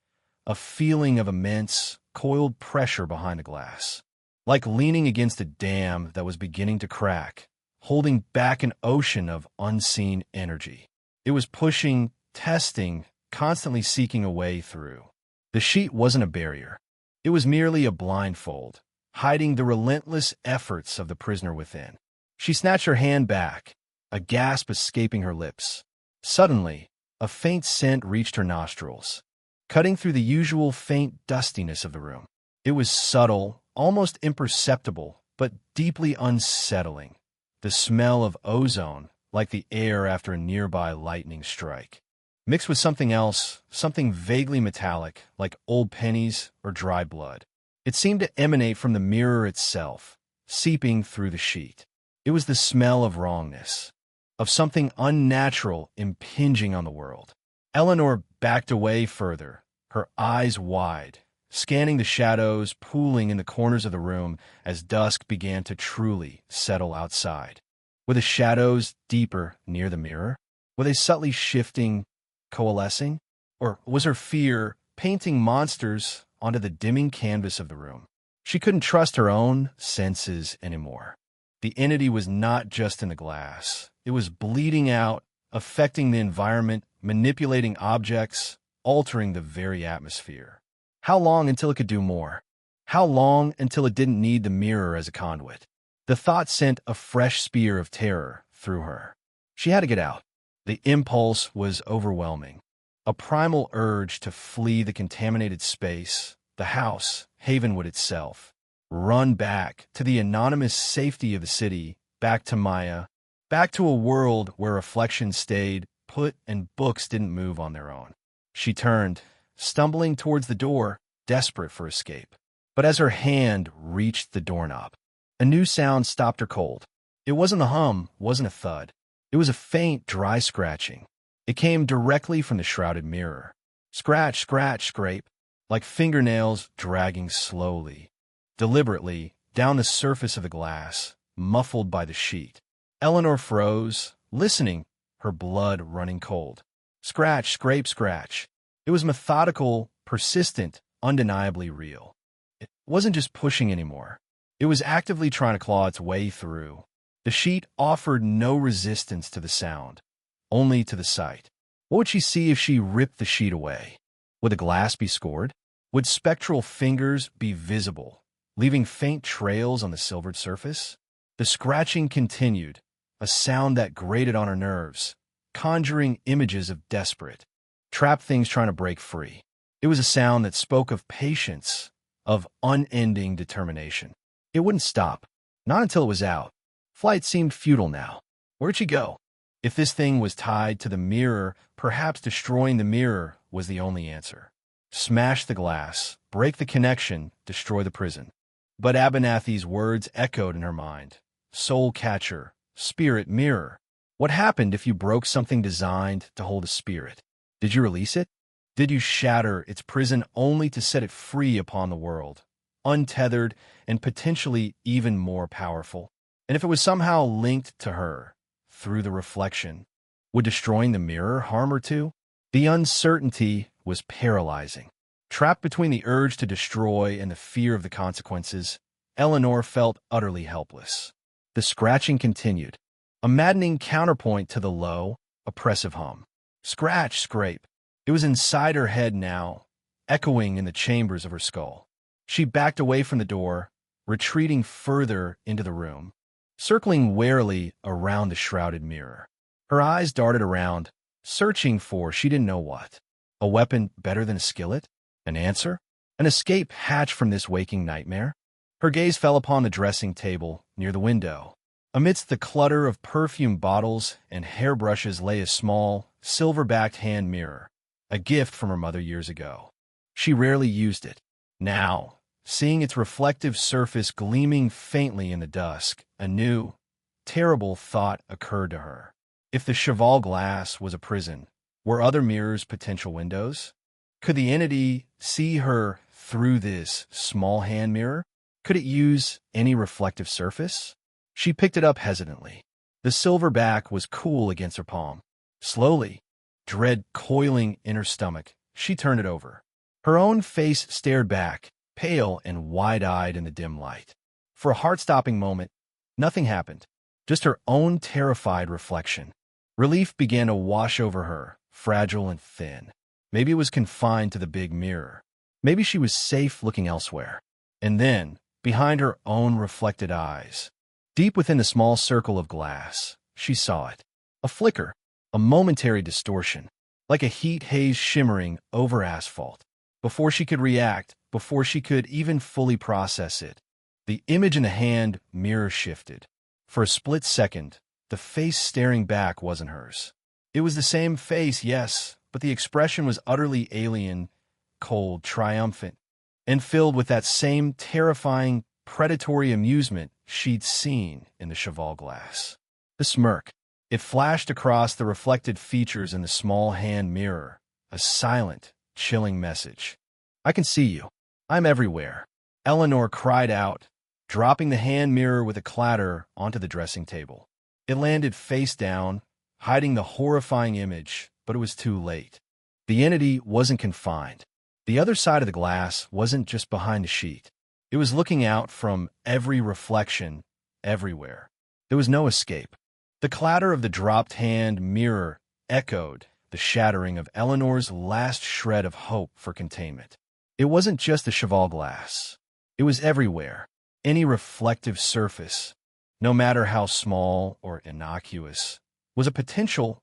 a feeling of immense, coiled pressure behind the glass. Like leaning against a dam that was beginning to crack, holding back an ocean of unseen energy. It was pushing, testing, constantly seeking a way through. The sheet wasn't a barrier. It was merely a blindfold, hiding the relentless efforts of the prisoner within. She snatched her hand back, a gasp escaping her lips. Suddenly, a faint scent reached her nostrils, cutting through the usual faint dustiness of the room. It was subtle, almost imperceptible, but deeply unsettling. The smell of ozone, like the air after a nearby lightning strike. Mixed with something else, something vaguely metallic, like old pennies or dry blood. It seemed to emanate from the mirror itself, seeping through the sheet. It was the smell of wrongness, of something unnatural impinging on the world. Eleanor backed away further, her eyes wide, scanning the shadows pooling in the corners of the room as dusk began to truly settle outside. Were the shadows deeper near the mirror? Were they subtly shifting, coalescing? Or was her fear painting monsters onto the dimming canvas of the room? She couldn't trust her own senses anymore. The entity was not just in the glass. It was bleeding out, affecting the environment, manipulating objects, altering the very atmosphere. How long until it could do more? How long until it didn't need the mirror as a conduit? The thought sent a fresh spear of terror through her. She had to get out. The impulse was overwhelming. A primal urge to flee the contaminated space, the house, Havenwood itself. Run back to the anonymous safety of the city, back to Maya, back to a world where reflection stayed put and books didn't move on their own. She turned, stumbling towards the door, desperate for escape. But as her hand reached the doorknob, a new sound stopped her cold. It wasn't a hum, wasn't a thud. It was a faint, dry scratching. It came directly from the shrouded mirror. Scratch, scratch, scrape, like fingernails dragging slowly, deliberately, down the surface of the glass, muffled by the sheet. Eleanor froze, listening, her blood running cold. Scratch, scrape, scratch. It was methodical, persistent, undeniably real. It wasn't just pushing anymore. It was actively trying to claw its way through. The sheet offered no resistance to the sound, only to the sight. What would she see if she ripped the sheet away? Would the glass be scored? Would spectral fingers be visible, leaving faint trails on the silvered surface? The scratching continued, a sound that grated on her nerves, conjuring images of desperate, trapped things trying to break free. It was a sound that spoke of patience, of unending determination. It wouldn't stop, not until it was out. Flight seemed futile now. Where'd she go? If this thing was tied to the mirror, perhaps destroying the mirror was the only answer. Smash the glass, break the connection, destroy the prison. But Abernathy's words echoed in her mind. Soul catcher, spirit mirror. What happened if you broke something designed to hold a spirit? Did you release it? Did you shatter its prison only to set it free upon the world, untethered and potentially even more powerful? And if it was somehow linked to her, through the reflection, would destroying the mirror harm her too? The uncertainty was paralyzing. Trapped between the urge to destroy and the fear of the consequences, Eleanor felt utterly helpless. The scratching continued, a maddening counterpoint to the low, oppressive hum. Scratch, scrape. It was inside her head now, echoing in the chambers of her skull. She backed away from the door, retreating further into the room, circling warily around the shrouded mirror. Her eyes darted around, searching for she didn't know what. A weapon better than a skillet? An answer? An escape hatch from this waking nightmare? Her gaze fell upon the dressing table near the window. Amidst the clutter of perfume bottles and hairbrushes lay a small, silver-backed hand mirror, a gift from her mother years ago. She rarely used it. Now, seeing its reflective surface gleaming faintly in the dusk, a new, terrible thought occurred to her. If the cheval glass was a prison, were other mirrors potential windows? Could the entity see her through this small hand mirror? Could it use any reflective surface? She picked it up hesitantly. The silver back was cool against her palm. Slowly, dread coiling in her stomach, she turned it over. Her own face stared back, pale and wide-eyed in the dim light. For a heart-stopping moment, nothing happened, just her own terrified reflection. Relief began to wash over her, fragile and thin. Maybe it was confined to the big mirror. Maybe she was safe looking elsewhere. And then, behind her own reflected eyes, deep within the small circle of glass, she saw it. A flicker, a momentary distortion, like a heat haze shimmering over asphalt. Before she could react, before she could even fully process it, the image in the hand mirror shifted. For a split second, the face staring back wasn't hers. It was the same face, yes, but the expression was utterly alien, cold, triumphant, and filled with that same terrifying, predatory amusement she'd seen in the cheval glass. The smirk. It flashed across the reflected features in the small hand mirror, a silent, chilling message. I can see you. I'm everywhere. Eleanor cried out, dropping the hand mirror with a clatter onto the dressing table. It landed face down, hiding the horrifying image, but it was too late. The entity wasn't confined. The other side of the glass wasn't just behind the sheet. It was looking out from every reflection, everywhere. There was no escape. The clatter of the dropped hand mirror echoed the shattering of Eleanor's last shred of hope for containment. It wasn't just the cheval glass. It was everywhere. Any reflective surface, no matter how small or innocuous, was a potential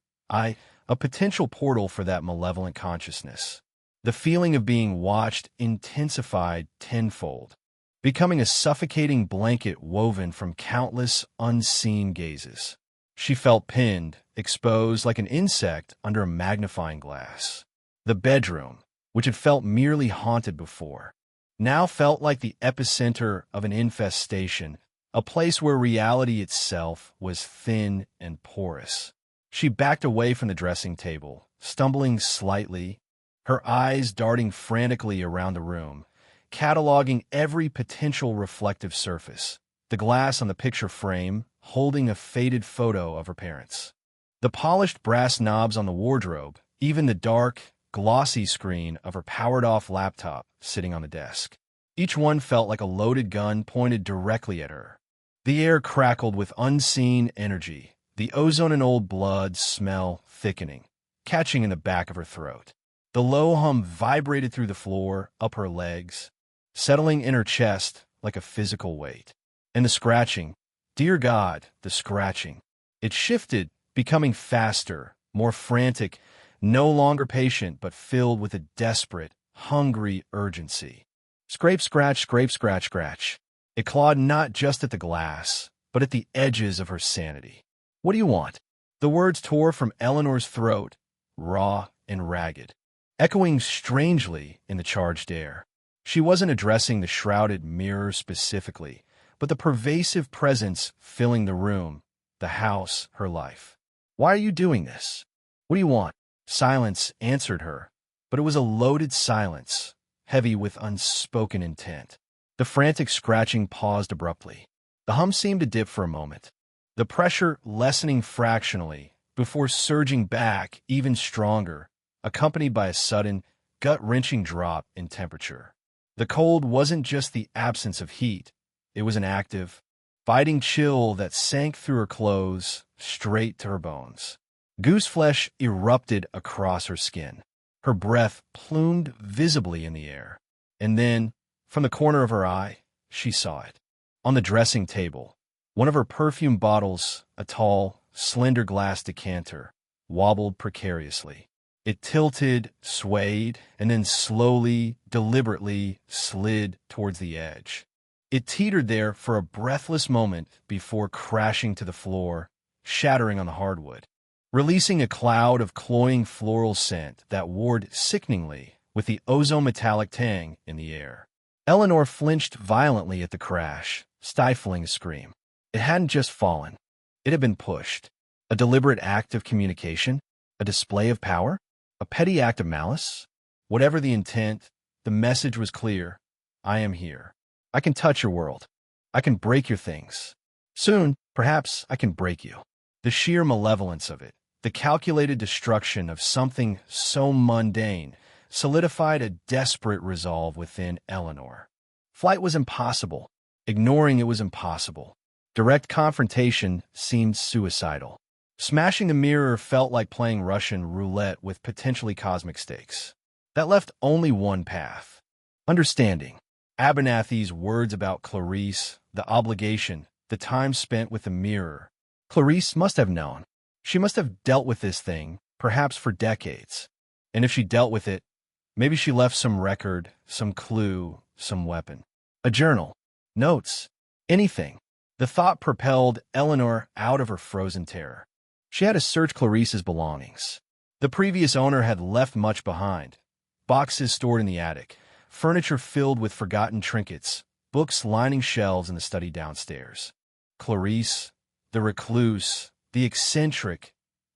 portal for that malevolent consciousness. The feeling of being watched intensified tenfold, becoming a suffocating blanket woven from countless unseen gazes. She felt pinned, exposed like an insect under a magnifying glass. The bedroom, which had felt merely haunted before, now felt like the epicenter of an infestation, a place where reality itself was thin and porous. She backed away from the dressing table, stumbling slightly, her eyes darting frantically around the room, cataloging every potential reflective surface. The glass on the picture frame holding a faded photo of her parents. The polished brass knobs on the wardrobe, even the dark, glossy screen of her powered-off laptop sitting on the desk. Each one felt like a loaded gun pointed directly at her. The air crackled with unseen energy, the ozone and old blood smell thickening, catching in the back of her throat. The low hum vibrated through the floor, up her legs, settling in her chest like a physical weight. And the scratching, dear God, the scratching. It shifted, becoming faster, more frantic, no longer patient but filled with a desperate, hungry urgency. Scrape, scratch, scrape, scratch, scratch. It clawed not just at the glass, but at the edges of her sanity. "What do you want?" The words tore from Eleanor's throat, raw and ragged, echoing strangely in the charged air. She wasn't addressing the shrouded mirror specifically, but the pervasive presence filling the room, the house, her life. "Why are you doing this? What do you want?" Silence answered her, but it was a loaded silence, heavy with unspoken intent. The frantic scratching paused abruptly. The hum seemed to dip for a moment, the pressure lessening fractionally before surging back even stronger, accompanied by a sudden, gut-wrenching drop in temperature. The cold wasn't just the absence of heat. It was an active, biting chill that sank through her clothes, straight to her bones. Goose flesh erupted across her skin. Her breath plumed visibly in the air. And then, from the corner of her eye, she saw it. On the dressing table, one of her perfume bottles, a tall, slender glass decanter, wobbled precariously. It tilted, swayed, and then slowly, deliberately slid towards the edge. It teetered there for a breathless moment before crashing to the floor, shattering on the hardwood, releasing a cloud of cloying floral scent that warred sickeningly with the ozone-metallic tang in the air. Eleanor flinched violently at the crash, stifling a scream. It hadn't just fallen. It had been pushed. A deliberate act of communication? A display of power? A petty act of malice? Whatever the intent, the message was clear. I am here. I can touch your world. I can break your things. Soon, perhaps, I can break you. The sheer malevolence of it, the calculated destruction of something so mundane, solidified a desperate resolve within Eleanor. Flight was impossible. Ignoring it was impossible. Direct confrontation seemed suicidal. Smashing the mirror felt like playing Russian roulette with potentially cosmic stakes. That left only one path. Understanding. Abernathy's words about Clarice, the obligation, the time spent with the mirror. Clarice must have known. She must have dealt with this thing, perhaps for decades. And if she dealt with it, maybe she left some record, some clue, some weapon. A journal. Notes. Anything. The thought propelled Eleanor out of her frozen terror. She had to search Clarice's belongings. The previous owner had left much behind. Boxes stored in the attic, furniture filled with forgotten trinkets, books lining shelves in the study downstairs. Clarice, the recluse, the eccentric.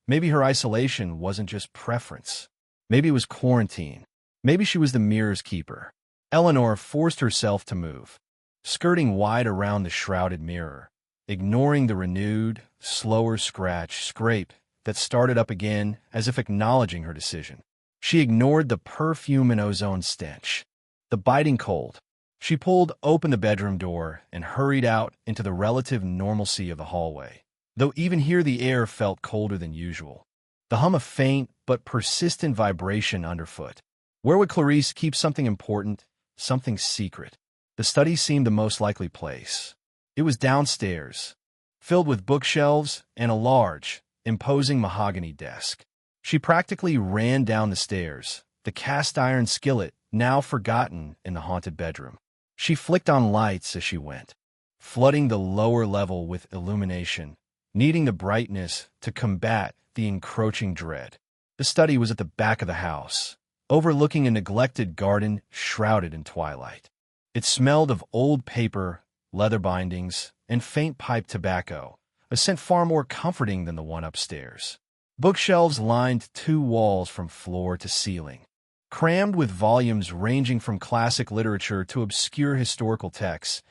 Maybe her isolation wasn't just preference. Maybe it was quarantine. Maybe she was the mirror's keeper. Eleanor forced herself to move, skirting wide around the shrouded mirror, ignoring the renewed, slower scrape that started up again as if acknowledging her decision. She ignored the perfume and ozone stench, the biting cold. She pulled open the bedroom door and hurried out into the relative normalcy of the hallway, though even here the air felt colder than usual. The hum of faint but persistent vibration underfoot. Where would Clarice keep something important, something secret? The study seemed the most likely place. It was downstairs, filled with bookshelves and a large, imposing mahogany desk. She practically ran down the stairs, the cast-iron skillet now forgotten in the haunted bedroom. She flicked on lights as she went, flooding the lower level with illumination, needing the brightness to combat the encroaching dread. The study was at the back of the house, overlooking a neglected garden shrouded in twilight. It smelled of old paper, leather bindings, and faint pipe tobacco, a scent far more comforting than the one upstairs. Bookshelves lined two walls from floor to ceiling, crammed with volumes ranging from classic literature to obscure historical texts,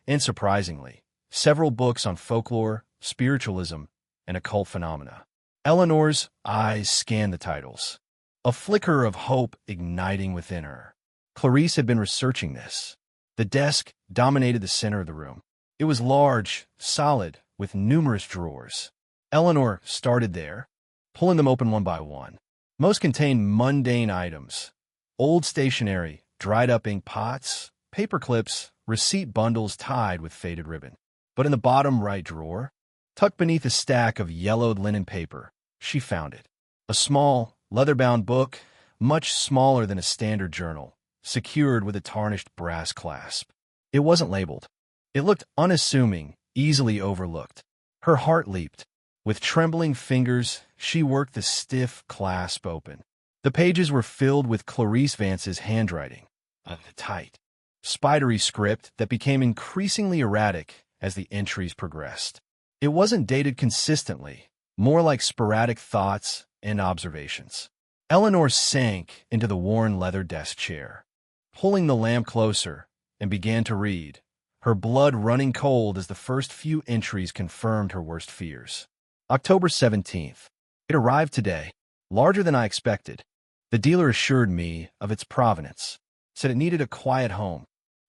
and surprisingly, several books on folklore, spiritualism, and occult phenomena. Eleanor's eyes scanned the titles, a flicker of hope igniting within her. Clarice had been researching this. The desk dominated the center of the room. It was large, solid, with numerous drawers. Eleanor started there, pulling them open one by one. Most contained mundane items: old stationery, dried-up ink pots, paper clips, receipt bundles tied with faded ribbon. But in the bottom right drawer, Tucked beneath a stack of yellowed linen paper, she found it. A small, leather-bound book, much smaller than a standard journal, secured with a tarnished brass clasp. It wasn't labeled. It looked unassuming, easily overlooked. Her heart leaped. With trembling fingers, she worked the stiff clasp open. The pages were filled with Clarice Vance's handwriting, a tight, spidery script that became increasingly erratic as the entries progressed. It wasn't dated consistently, more like sporadic thoughts and observations. Eleanor sank into the worn leather desk chair, pulling the lamp closer, and began to read, her blood running cold as the first few entries confirmed her worst fears. October 17th. It arrived today, larger than I expected. The dealer assured me of its provenance, said it needed a quiet home.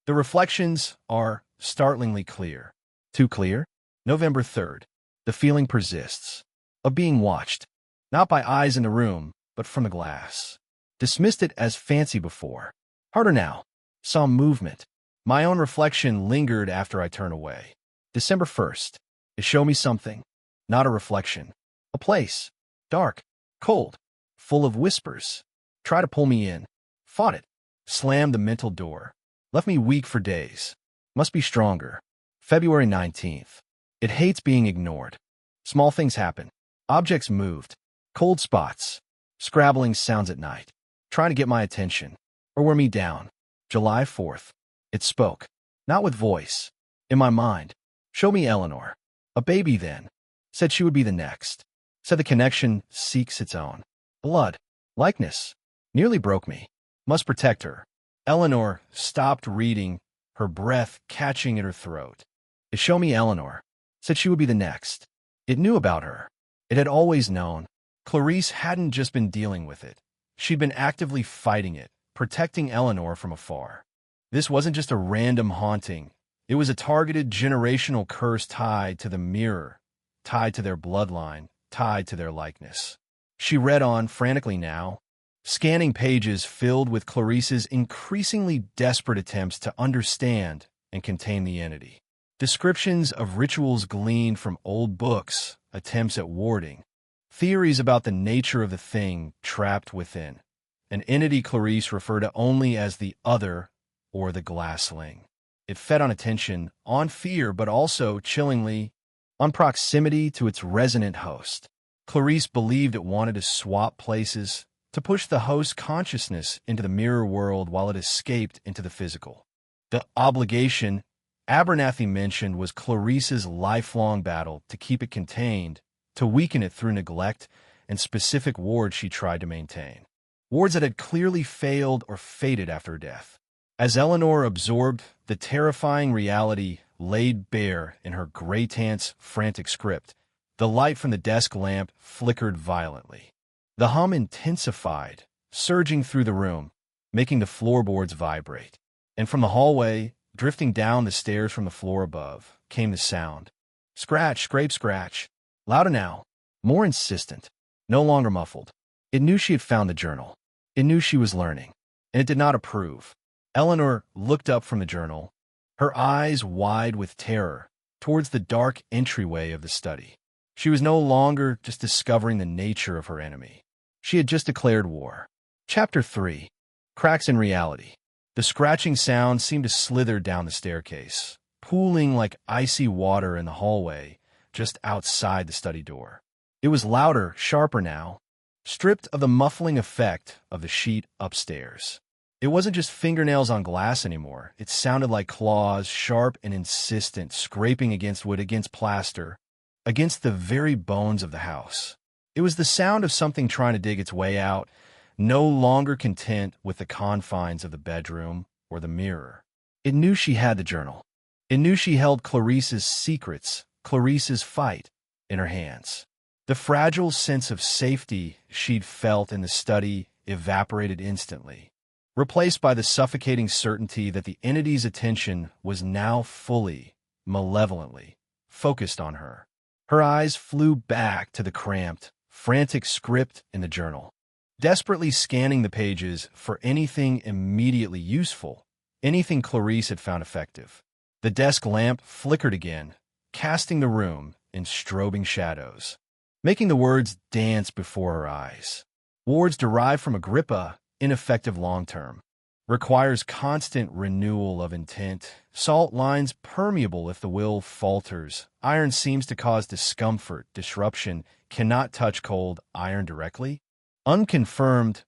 The reflections are startlingly clear. Too clear? November 3rd. The feeling persists. Of being watched, not by eyes in the room, but from the glass. Dismissed it as fancy before. Harder now. Saw movement. My own reflection lingered after I turned away. December 1st. It showed me something. Not a reflection. A place. Dark. Cold. Full of whispers. Tried to pull me in. Fought it. Slammed the mental door. Left me weak for days. Must be stronger. February 19th. It hates being ignored. Small things happen. Objects moved. Cold spots. Scrabbling sounds at night. Trying to get my attention. Or wear me down. July 4th. It spoke. Not with voice. In my mind. Show me Eleanor. A baby then. Said she would be the next. Said the connection seeks its own. Blood. Likeness. Nearly broke me. Must protect her. Eleanor stopped reading, her breath catching at her throat. It showed me Eleanor. Said she would be the next. It knew about her. It had always known. Clarice hadn't just been dealing with it. She'd been actively fighting it, protecting Eleanor from afar. This wasn't just a random haunting. It was a targeted generational curse tied to the mirror, tied to their bloodline, tied to their likeness. She read on frantically now, scanning pages filled with Clarice's increasingly desperate attempts to understand and contain the entity. Descriptions of rituals gleaned from old books, attempts at warding, theories about the nature of the thing trapped within, an entity Clarice referred to only as the other or the glassling. It fed on attention, on fear, but also, chillingly, on proximity to its resonant host. Clarice believed it wanted to swap places, to push the host's consciousness into the mirror world while it escaped into the physical. The obligation Abernathy mentioned was Clarice's lifelong battle to keep it contained, to weaken it through neglect and specific wards she tried to maintain. Wards that had clearly failed or faded after her death. As Eleanor absorbed the terrifying reality laid bare in her gray-tant's frantic script, the light from the desk lamp flickered violently. The hum intensified, surging through the room, making the floorboards vibrate. And from the hallway, drifting down the stairs from the floor above, came the sound. Scratch, scrape, scratch. Louder now, more insistent, no longer muffled. It knew she had found the journal. It knew she was learning, and it did not approve. Eleanor looked up from the journal, her eyes wide with terror, towards the dark entryway of the study. She was no longer just discovering the nature of her enemy. She had just declared war. Chapter 3. Cracks in reality. The scratching sound seemed to slither down the staircase, pooling like icy water in the hallway just outside the study door. It was louder, sharper now, stripped of the muffling effect of the sheet upstairs. It wasn't just fingernails on glass anymore. It sounded like claws, sharp and insistent, scraping against wood, against plaster, against the very bones of the house. It was the sound of something trying to dig its way out, no longer content with the confines of the bedroom or the mirror. It knew she had the journal. It knew she held Clarice's secrets, Clarice's fight, in her hands. The fragile sense of safety she'd felt in the study evaporated instantly, replaced by the suffocating certainty that the entity's attention was now fully, malevolently, focused on her. Her eyes flew back to the cramped, frantic script in the journal, desperately scanning the pages for anything immediately useful, anything Clarice had found effective. The desk lamp flickered again, casting the room in strobing shadows, making the words dance before her eyes. Words derived from Agrippa, ineffective long-term. Requires constant renewal of intent. Salt lines permeable if the will falters. Iron seems to cause discomfort, disruption. Cannot touch cold iron directly. Unconfirmed.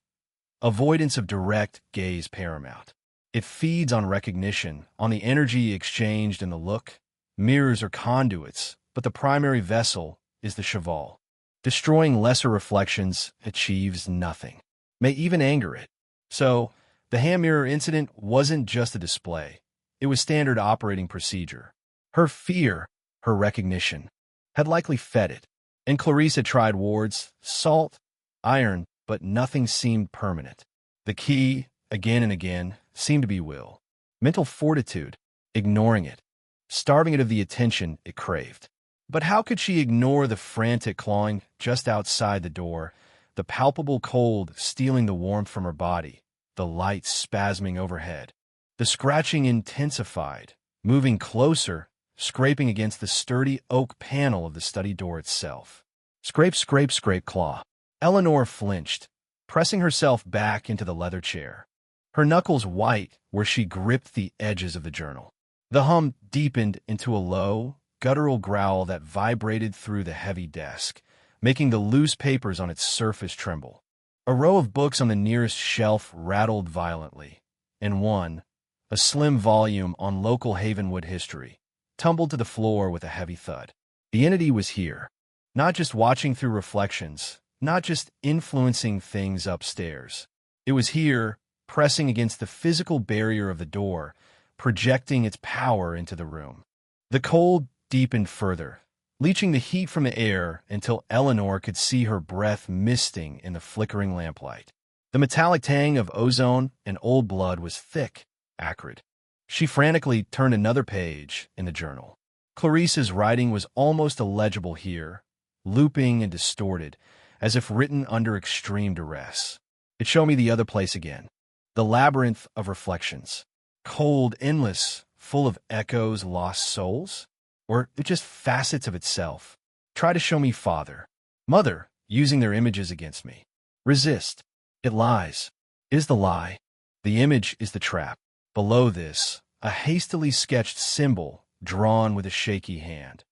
Avoidance of direct gaze paramount. It feeds on recognition, on the energy exchanged in the look. Mirrors are conduits, but the primary vessel is the cheval. Destroying lesser reflections achieves nothing. May even anger it. So, the hand mirror incident wasn't just a display. It was standard operating procedure. Her fear, her recognition, had likely fed it. And Clarice had tried wards, salt, iron, but nothing seemed permanent. The key, again and again, seemed to be will. Mental fortitude, ignoring it, starving it of the attention it craved. But how could she ignore the frantic clawing just outside the door, the palpable cold stealing the warmth from her body, the light spasming overhead? The scratching intensified, moving closer, scraping against the sturdy oak panel of the study door itself. Scrape, scrape, scrape, claw. Eleanor flinched, pressing herself back into the leather chair, her knuckles white where she gripped the edges of the journal. The hum deepened into a low, guttural growl that vibrated through the heavy desk, making the loose papers on its surface tremble. A row of books on the nearest shelf rattled violently, and one, a slim volume on local Havenwood history, tumbled to the floor with a heavy thud. The entity was here, not just watching through reflections, not just influencing things upstairs. It was here, pressing against the physical barrier of the door, projecting its power into the room. The cold deepened further, leaching the heat from the air until Eleanor could see her breath misting in the flickering lamplight. The metallic tang of ozone and old blood was thick, acrid. She frantically turned another page in the journal. Clarice's writing was almost illegible here, looping and distorted, as if written under extreme duress. It showed me the other place again. The labyrinth of reflections. Cold, endless, full of echoes, lost souls? Or just facets of itself? Try to show me father, mother, using their images against me. Resist. It lies. It is the lie. The image is the trap. Below this, a hastily sketched symbol drawn with a shaky hand.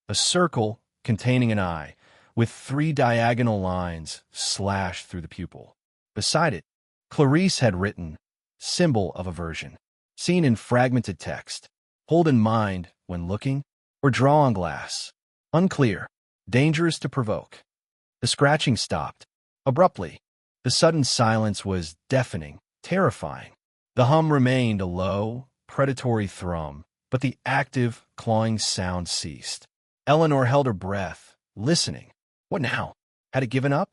A circle containing an eye, with 3 diagonal lines slashed through the pupil. Beside it, Clarice had written, "Symbol of aversion," seen in fragmented text. Hold in mind when looking, or draw on glass. Unclear. Dangerous to provoke. The scratching stopped. Abruptly. The sudden silence was deafening, terrifying. The hum remained a low, predatory thrum, but the active, clawing sound ceased. Eleanor held her breath, listening. What now? Had it given up?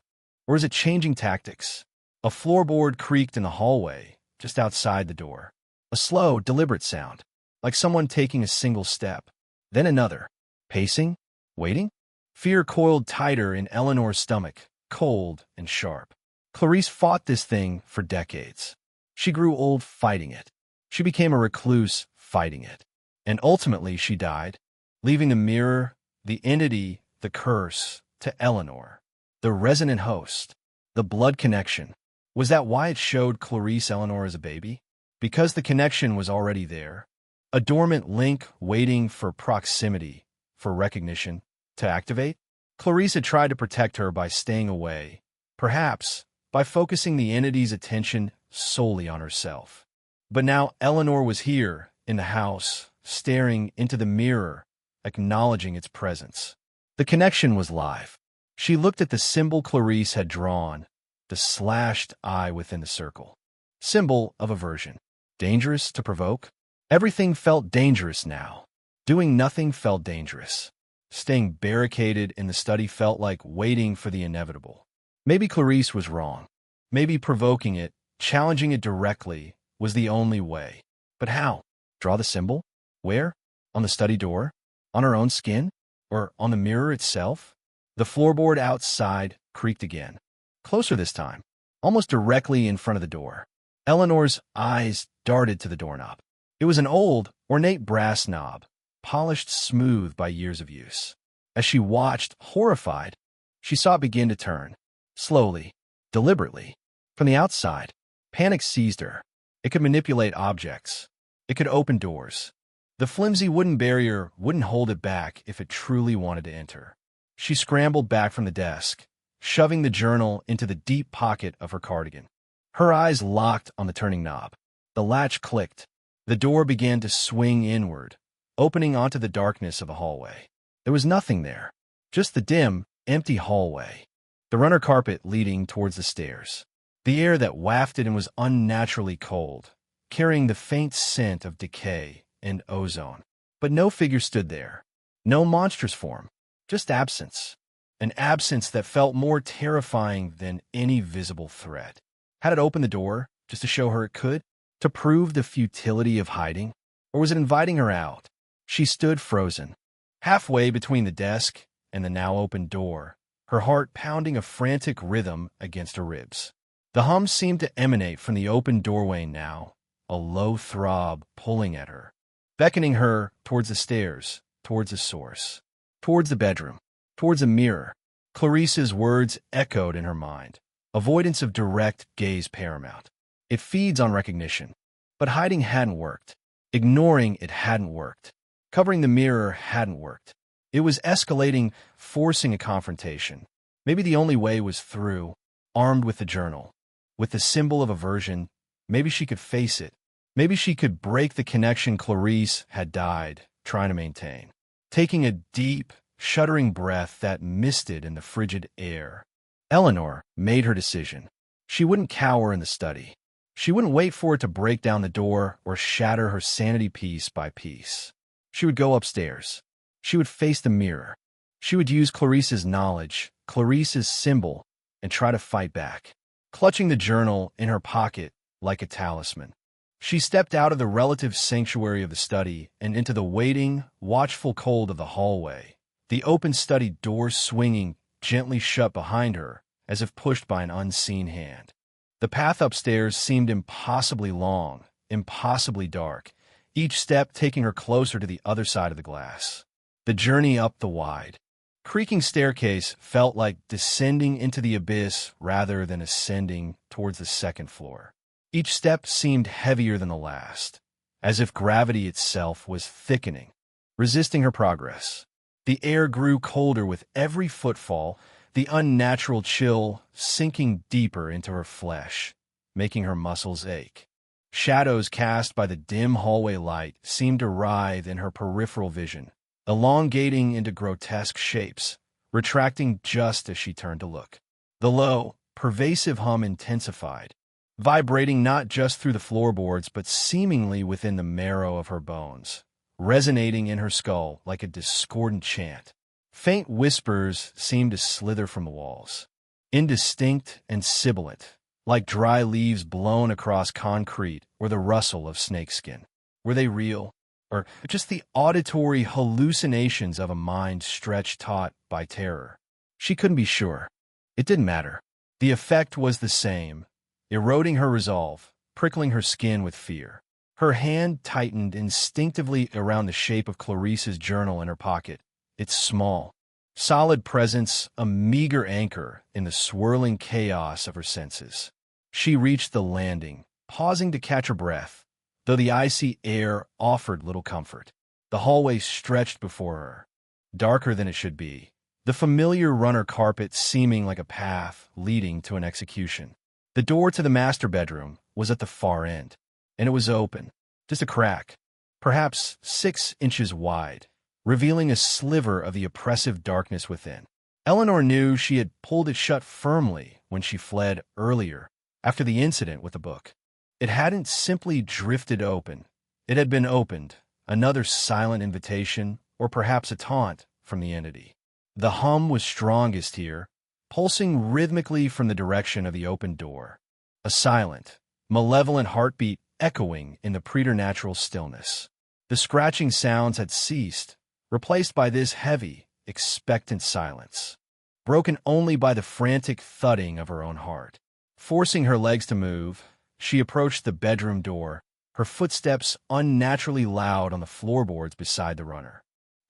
Or is it changing tactics? A floorboard creaked in the hallway, just outside the door. A slow, deliberate sound, like someone taking a single step. Then another. Pacing? Waiting? Fear coiled tighter in Eleanor's stomach, cold and sharp. Clarice fought this thing for decades. She grew old fighting it. She became a recluse fighting it. And ultimately she died, leaving the mirror, the entity, the curse, to Eleanor. The resonant host. The blood connection. Was that why it showed Clarice Eleanor as a baby? Because the connection was already there. A dormant link waiting for proximity, for recognition, to activate? Clarice had tried to protect her by staying away, perhaps by focusing the entity's attention solely on herself. But now Eleanor was here, in the house, staring into the mirror, acknowledging its presence. The connection was live. She looked at the symbol Clarice had drawn, the slashed eye within the circle. Symbol of aversion. Dangerous to provoke? Everything felt dangerous now. Doing nothing felt dangerous. Staying barricaded in the study felt like waiting for the inevitable. Maybe Clarice was wrong. Maybe provoking it, challenging it directly, was the only way. But how? Draw the symbol? Where? On the study door? On her own skin? Or on the mirror itself? The floorboard outside creaked again. Closer this time, almost directly in front of the door. Eleanor's eyes darted to the doorknob. It was an old, ornate brass knob, polished smooth by years of use. As she watched, horrified, she saw it begin to turn. Slowly, deliberately. From the outside, panic seized her. It could manipulate objects. It could open doors. The flimsy wooden barrier wouldn't hold it back if it truly wanted to enter. She scrambled back from the desk, shoving the journal into the deep pocket of her cardigan. Her eyes locked on the turning knob. The latch clicked. The door began to swing inward, opening onto the darkness of the hallway. There was nothing there, just the dim, empty hallway. The runner carpet leading towards the stairs. The air that wafted and was unnaturally cold, carrying the faint scent of decay and ozone. But no figure stood there. No monstrous form, just absence. An absence that felt more terrifying than any visible threat. Had it opened the door just to show her it could? To prove the futility of hiding? Or was it inviting her out? She stood frozen, halfway between the desk and the now open door, her heart pounding a frantic rhythm against her ribs. The hum seemed to emanate from the open doorway now, a low throb pulling at her, beckoning her towards the stairs, towards the source, towards the bedroom, towards a mirror. Clarice's words echoed in her mind, avoidance of direct gaze paramount. It feeds on recognition. But hiding hadn't worked. Ignoring it hadn't worked. Covering the mirror hadn't worked. It was escalating, forcing a confrontation. Maybe the only way was through, armed with the journal, with the symbol of aversion. Maybe she could face it. Maybe she could break the connection Clarice had died trying to maintain. Taking a deep, shuddering breath that misted in the frigid air, Eleanor made her decision. She wouldn't cower in the study. She wouldn't wait for it to break down the door or shatter her sanity piece by piece. She would go upstairs. She would face the mirror. She would use Clarice's knowledge, Clarice's symbol, and try to fight back, clutching the journal in her pocket like a talisman. She stepped out of the relative sanctuary of the study and into the waiting, watchful cold of the hallway, the open study door swinging gently shut behind her as if pushed by an unseen hand. The path upstairs seemed impossibly long, impossibly dark, each step taking her closer to the other side of the glass. The journey up the wide, creaking staircase felt like descending into the abyss rather than ascending towards the second floor. Each step seemed heavier than the last, as if gravity itself was thickening, resisting her progress. The air grew colder with every footfall, the unnatural chill sinking deeper into her flesh, making her muscles ache. Shadows cast by the dim hallway light seemed to writhe in her peripheral vision, elongating into grotesque shapes, retracting just as she turned to look. The low, pervasive hum intensified, vibrating not just through the floorboards but seemingly within the marrow of her bones, resonating in her skull like a discordant chant. Faint whispers seemed to slither from the walls, indistinct and sibilant, like dry leaves blown across concrete or the rustle of snakeskin. Were they real, or just the auditory hallucinations of a mind stretched taut by terror? She couldn't be sure. It didn't matter. The effect was the same, eroding her resolve, prickling her skin with fear. Her hand tightened instinctively around the shape of Clarice's journal in her pocket, its small, solid presence a meager anchor in the swirling chaos of her senses. She reached the landing, pausing to catch her breath, though the icy air offered little comfort. The hallway stretched before her, darker than it should be, the familiar runner carpet seeming like a path leading to an execution. The door to the master bedroom was at the far end, and it was open, just a crack, perhaps 6 inches wide, revealing a sliver of the oppressive darkness within. Eleanor knew she had pulled it shut firmly when she fled earlier, after the incident with the book. It hadn't simply drifted open. It had been opened, another silent invitation, or perhaps a taunt from the entity. The hum was strongest here, pulsing rhythmically from the direction of the open door, a silent, malevolent heartbeat echoing in the preternatural stillness. The scratching sounds had ceased, replaced by this heavy, expectant silence, broken only by the frantic thudding of her own heart. Forcing her legs to move, she approached the bedroom door, her footsteps unnaturally loud on the floorboards beside the runner.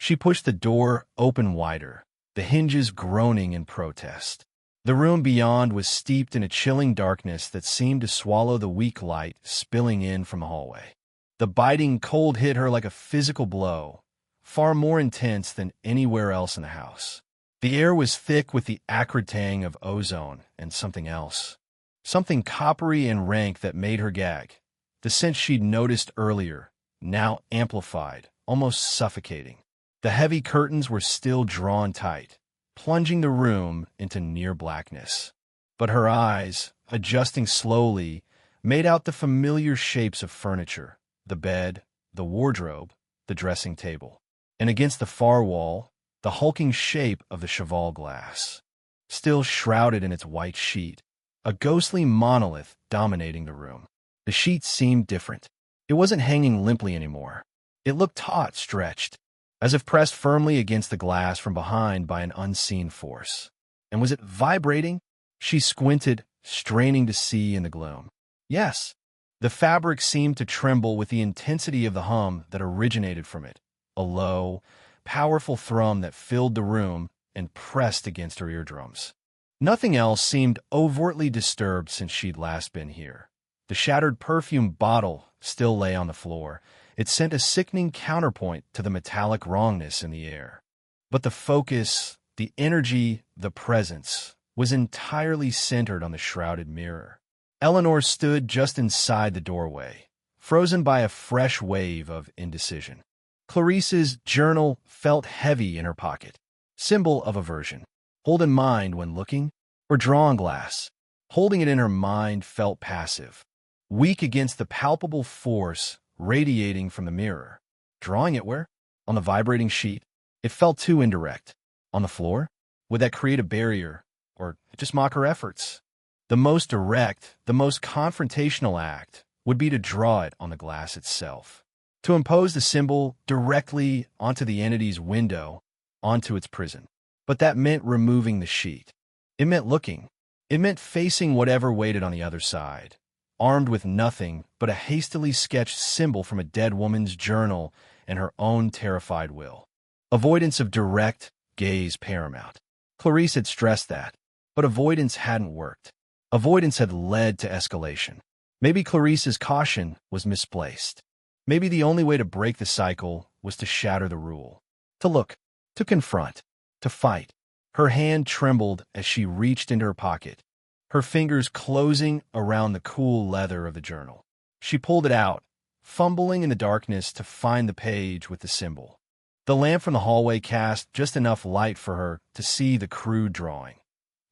She pushed the door open wider, the hinges groaning in protest. The room beyond was steeped in a chilling darkness that seemed to swallow the weak light spilling in from the hallway. The biting cold hit her like a physical blow, far more intense than anywhere else in the house. The air was thick with the acrid tang of ozone and something else. Something coppery and rank that made her gag. The scent she'd noticed earlier, now amplified, almost suffocating. The heavy curtains were still drawn tight, plunging the room into near blackness. But her eyes, adjusting slowly, made out the familiar shapes of furniture, the bed, the wardrobe, the dressing table, and against the far wall, the hulking shape of the cheval glass. Still shrouded in its white sheet, a ghostly monolith dominating the room. The sheet seemed different. It wasn't hanging limply anymore. It looked taut, stretched, as if pressed firmly against the glass from behind by an unseen force. And was it vibrating? She squinted, straining to see in the gloom. Yes. The fabric seemed to tremble with the intensity of the hum that originated from it, a low, powerful thrum that filled the room and pressed against her eardrums. Nothing else seemed overtly disturbed since she'd last been here. The shattered perfume bottle still lay on the floor. It sent a sickening counterpoint to the metallic wrongness in the air. But the focus, the energy, the presence was entirely centered on the shrouded mirror. Eleanor stood just inside the doorway, frozen by a fresh wave of indecision. Clarice's journal felt heavy in her pocket, symbol of aversion. Hold in mind when looking, or drawing glass. Holding it in her mind felt passive, weak against the palpable force radiating from the mirror. Drawing it where? On the vibrating sheet? It felt too indirect. On the floor? Would that create a barrier, or just mock her efforts? The most direct, the most confrontational act would be to draw it on the glass itself, to impose the symbol directly onto the entity's window, onto its prison. But that meant removing the sheet. It meant looking. It meant facing whatever waited on the other side, armed with nothing but a hastily sketched symbol from a dead woman's journal and her own terrified will. Avoidance of direct gaze paramount. Clarice had stressed that, but avoidance hadn't worked. Avoidance had led to escalation. Maybe Clarice's caution was misplaced. Maybe the only way to break the cycle was to shatter the rule. To look, to confront, to fight. Her hand trembled as she reached into her pocket, her fingers closing around the cool leather of the journal. She pulled it out, fumbling in the darkness to find the page with the symbol. The lamp from the hallway cast just enough light for her to see the crude drawing.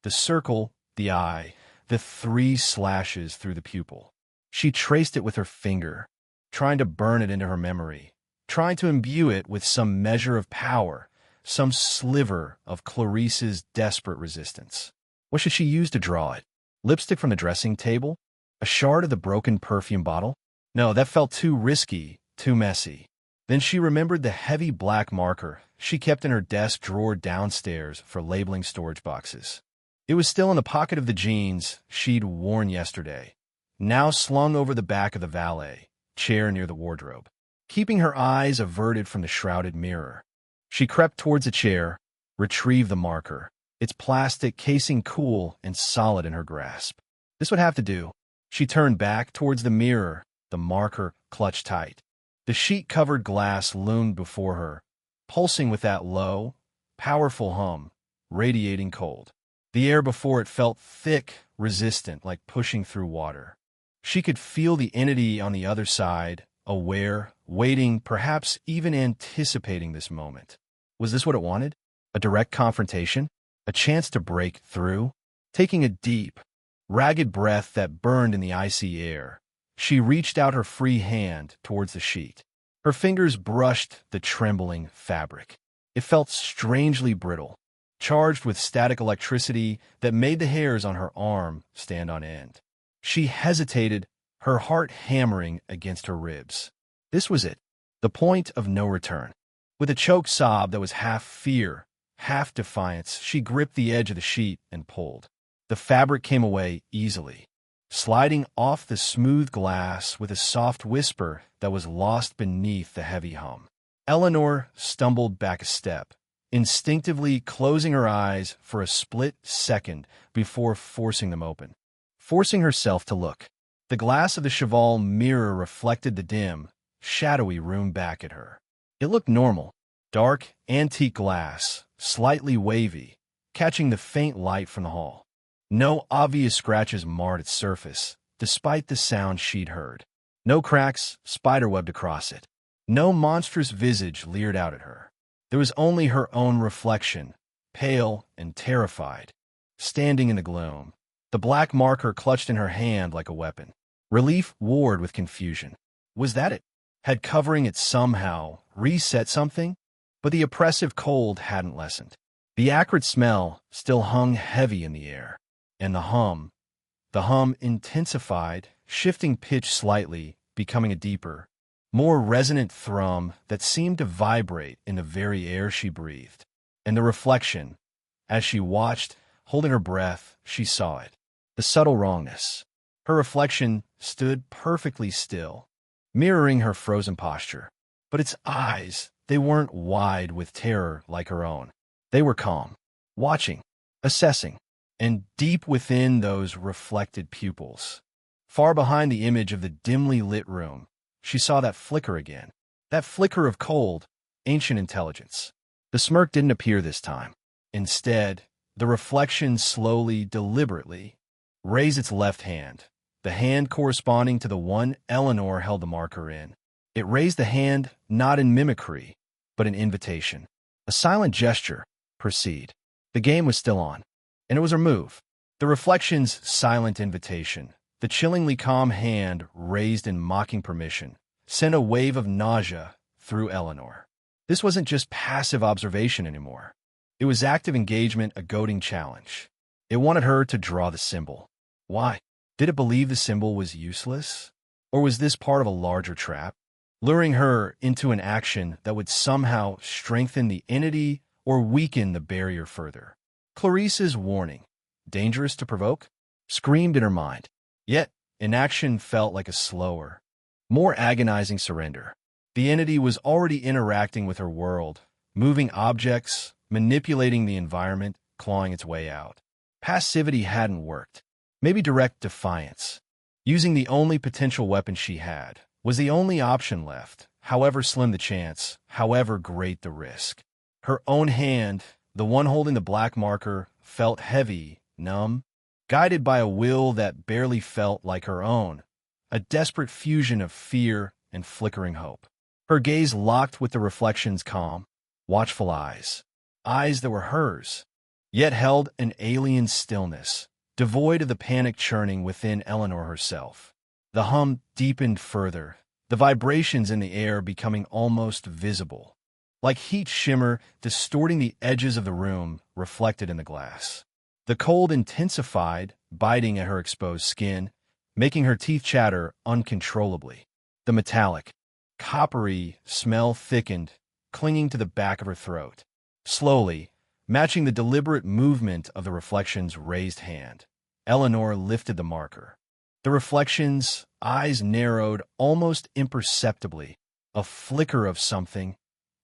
The circle, the eye, the 3 slashes through the pupil. She traced it with her finger, trying to burn it into her memory, trying to imbue it with some measure of power, some sliver of Clarice's desperate resistance. What should she use to draw it? Lipstick from the dressing table? A shard of the broken perfume bottle? No, that felt too risky, too messy. Then she remembered the heavy black marker she kept in her desk drawer downstairs for labeling storage boxes. It was still in the pocket of the jeans she'd worn yesterday, now slung over the back of the valet chair near the wardrobe. Keeping her eyes averted from the shrouded mirror, she crept towards a chair, retrieved the marker, its plastic casing cool and solid in her grasp. This would have to do. She turned back towards the mirror, the marker clutched tight. The sheet-covered glass loomed before her, pulsing with that low, powerful hum, radiating cold. The air before it felt thick, resistant, like pushing through water. She could feel the entity on the other side, aware, waiting, perhaps even anticipating this moment. Was this what it wanted? A direct confrontation? A chance to break through? Taking a deep, ragged breath that burned in the icy air, she reached out her free hand towards the sheet. Her fingers brushed the trembling fabric. It felt strangely brittle, charged with static electricity that made the hairs on her arm stand on end. She hesitated, her heart hammering against her ribs. This was it, the point of no return. With a choked sob that was half fear, half defiance, she gripped the edge of the sheet and pulled. The fabric came away easily, sliding off the smooth glass with a soft whisper that was lost beneath the heavy hum. Eleanor stumbled back a step, instinctively closing her eyes for a split second before forcing them open. Forcing herself to look. The glass of the cheval mirror reflected the dim, shadowy room back at her. It looked normal. Dark, antique glass, slightly wavy, catching the faint light from the hall. No obvious scratches marred its surface, despite the sound she'd heard. No cracks spiderwebbed across it. No monstrous visage leered out at her. There was only her own reflection, pale and terrified, standing in the gloom, the black marker clutched in her hand like a weapon. Relief warred with confusion. Was that it? Had covering it somehow reset something? But the oppressive cold hadn't lessened. The acrid smell still hung heavy in the air, and the hum intensified, shifting pitch slightly, becoming a deeper, more resonant thrum that seemed to vibrate in the very air she breathed. And the reflection, as she watched, holding her breath, she saw it. The subtle wrongness. Her reflection stood perfectly still, mirroring her frozen posture. But its eyes, they weren't wide with terror like her own. They were calm, watching, assessing, and deep within those reflected pupils, far behind the image of the dimly lit room, she saw that flicker again. That flicker of cold, ancient intelligence. The smirk didn't appear this time. Instead, the reflection slowly, deliberately, raised its left hand, the hand corresponding to the one Eleanor held the marker in. It raised the hand not in mimicry, but in invitation. A silent gesture. Proceed. The game was still on, and it was her move. The reflection's silent invitation, the chillingly calm hand raised in mocking permission, sent a wave of nausea through Eleanor. This wasn't just passive observation anymore. It was active engagement, a goading challenge. It wanted her to draw the symbol. Why? Did it believe the symbol was useless? Or was this part of a larger trap, luring her into an action that would somehow strengthen the entity or weaken the barrier further? Clarice's warning, dangerous to provoke, screamed in her mind. Yet, inaction felt like a slower, more agonizing surrender. The entity was already interacting with her world, moving objects, manipulating the environment, clawing its way out. Passivity hadn't worked. Maybe direct defiance, using the only potential weapon she had, was the only option left, however slim the chance, however great the risk. Her own hand, the one holding the black marker, felt heavy, numb, guided by a will that barely felt like her own, a desperate fusion of fear and flickering hope. Her gaze locked with the reflection's calm, watchful eyes that were hers, yet held an alien stillness, devoid of the panic churning within Eleanor herself. The hum deepened further, the vibrations in the air becoming almost visible, like heat shimmer distorting the edges of the room reflected in the glass. The cold intensified, biting at her exposed skin, making her teeth chatter uncontrollably. The metallic, coppery smell thickened, clinging to the back of her throat. Slowly, matching the deliberate movement of the reflection's raised hand, Eleanor lifted the marker. The reflection's eyes narrowed almost imperceptibly, a flicker of something,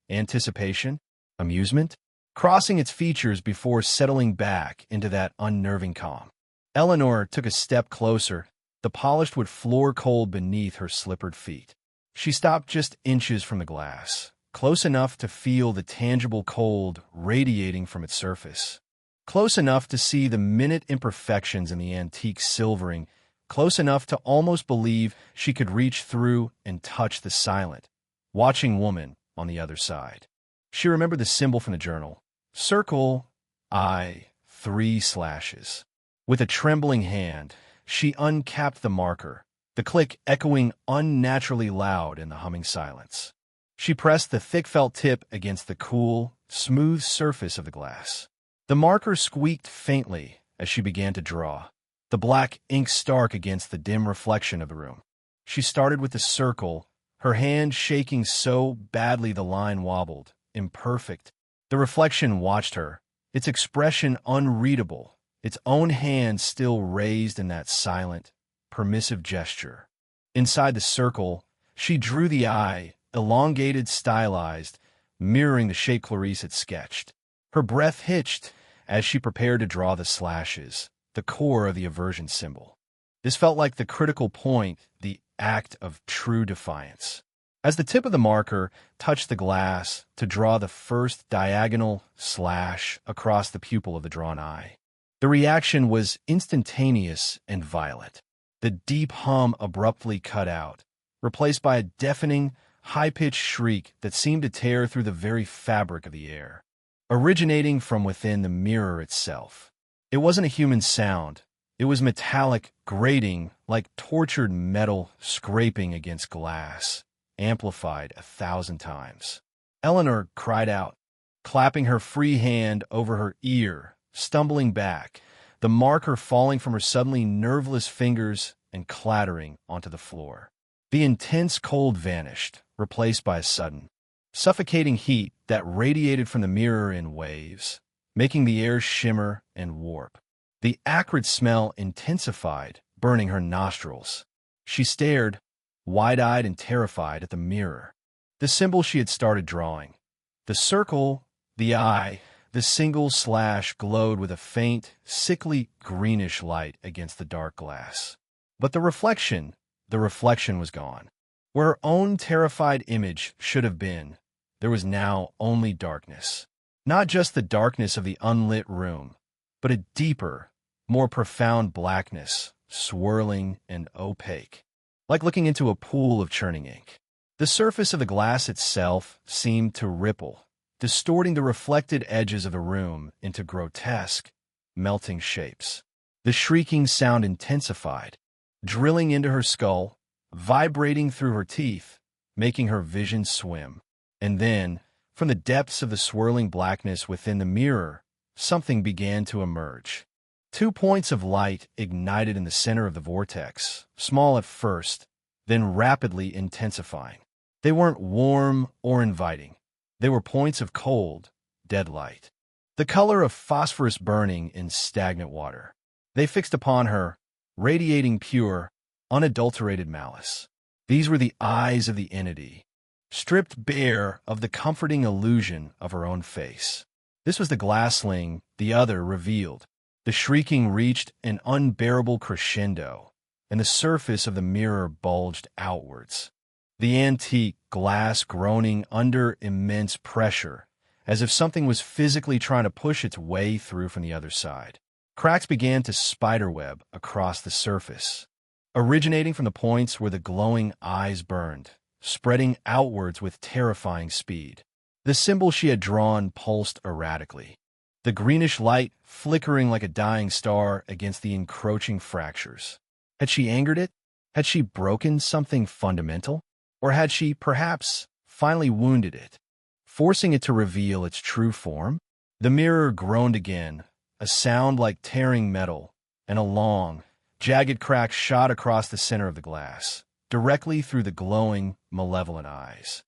anticipation, amusement, crossing its features before settling back into that unnerving calm. Eleanor took a step closer, the polished wood floor cold beneath her slippered feet. She stopped just inches from the glass, close enough to feel the tangible cold radiating from its surface, close enough to see the minute imperfections in the antique silvering, close enough to almost believe she could reach through and touch the silent, watching woman on the other side. She remembered the symbol from the journal. Circle, I, 3 slashes. With a trembling hand, she uncapped the marker, the click echoing unnaturally loud in the humming silence. She pressed the thick felt tip against the cool, smooth surface of the glass. The marker squeaked faintly as she began to draw, the black ink stark against the dim reflection of the room. She started with the circle, her hand shaking so badly the line wobbled, imperfect. The reflection watched her, its expression unreadable, its own hand still raised in that silent, permissive gesture. Inside the circle, she drew the eye, elongated, stylized, mirroring the shape Clarice had sketched. Her breath hitched as she prepared to draw the slashes, the core of the aversion symbol. This felt like the critical point, the act of true defiance. As the tip of the marker touched the glass to draw the first diagonal slash across the pupil of the drawn eye, the reaction was instantaneous and violent. The deep hum abruptly cut out, replaced by a deafening, high-pitched shriek that seemed to tear through the very fabric of the air, originating from within the mirror itself. It wasn't a human sound. It was metallic, grating, like tortured metal scraping against glass, amplified 1,000 times. Eleanor cried out, clapping her free hand over her ear, stumbling back, the marker falling from her suddenly nerveless fingers and clattering onto the floor. The intense cold vanished, replaced by a sudden, suffocating heat that radiated from the mirror in waves, making the air shimmer and warp. The acrid smell intensified, burning her nostrils. She stared, wide-eyed and terrified, at the mirror. The symbol she had started drawing. The circle, the eye, the single slash glowed with a faint, sickly greenish light against the dark glass. But the reflection was gone. Where her own terrified image should have been, there was now only darkness. Not just the darkness of the unlit room, but a deeper, more profound blackness, swirling and opaque, like looking into a pool of churning ink. The surface of the glass itself seemed to ripple, distorting the reflected edges of the room into grotesque, melting shapes. The shrieking sound intensified, drilling into her skull, vibrating through her teeth, making her vision swim. And then, from the depths of the swirling blackness within the mirror, something began to emerge. 2 points of light ignited in the center of the vortex, small at first, then rapidly intensifying. They weren't warm or inviting. They were points of cold, dead light, the color of phosphorus burning in stagnant water. They fixed upon her, radiating pure, unadulterated malice. These were the eyes of the entity, stripped bare of the comforting illusion of her own face. This was the glassling, the other revealed. The shrieking reached an unbearable crescendo, and the surface of the mirror bulged outwards. The antique glass groaning under immense pressure, as if something was physically trying to push its way through from the other side. Cracks began to spiderweb across the surface, originating from the points where the glowing eyes burned, spreading outwards with terrifying speed. The symbol she had drawn pulsed erratically, the greenish light flickering like a dying star against the encroaching fractures. Had she angered it? Had she broken something fundamental? Or had she, perhaps, finally wounded it, forcing it to reveal its true form? The mirror groaned again, a sound like tearing metal, and a long, jagged crack shot across the center of the glass, directly through the glowing, malevolent eyes.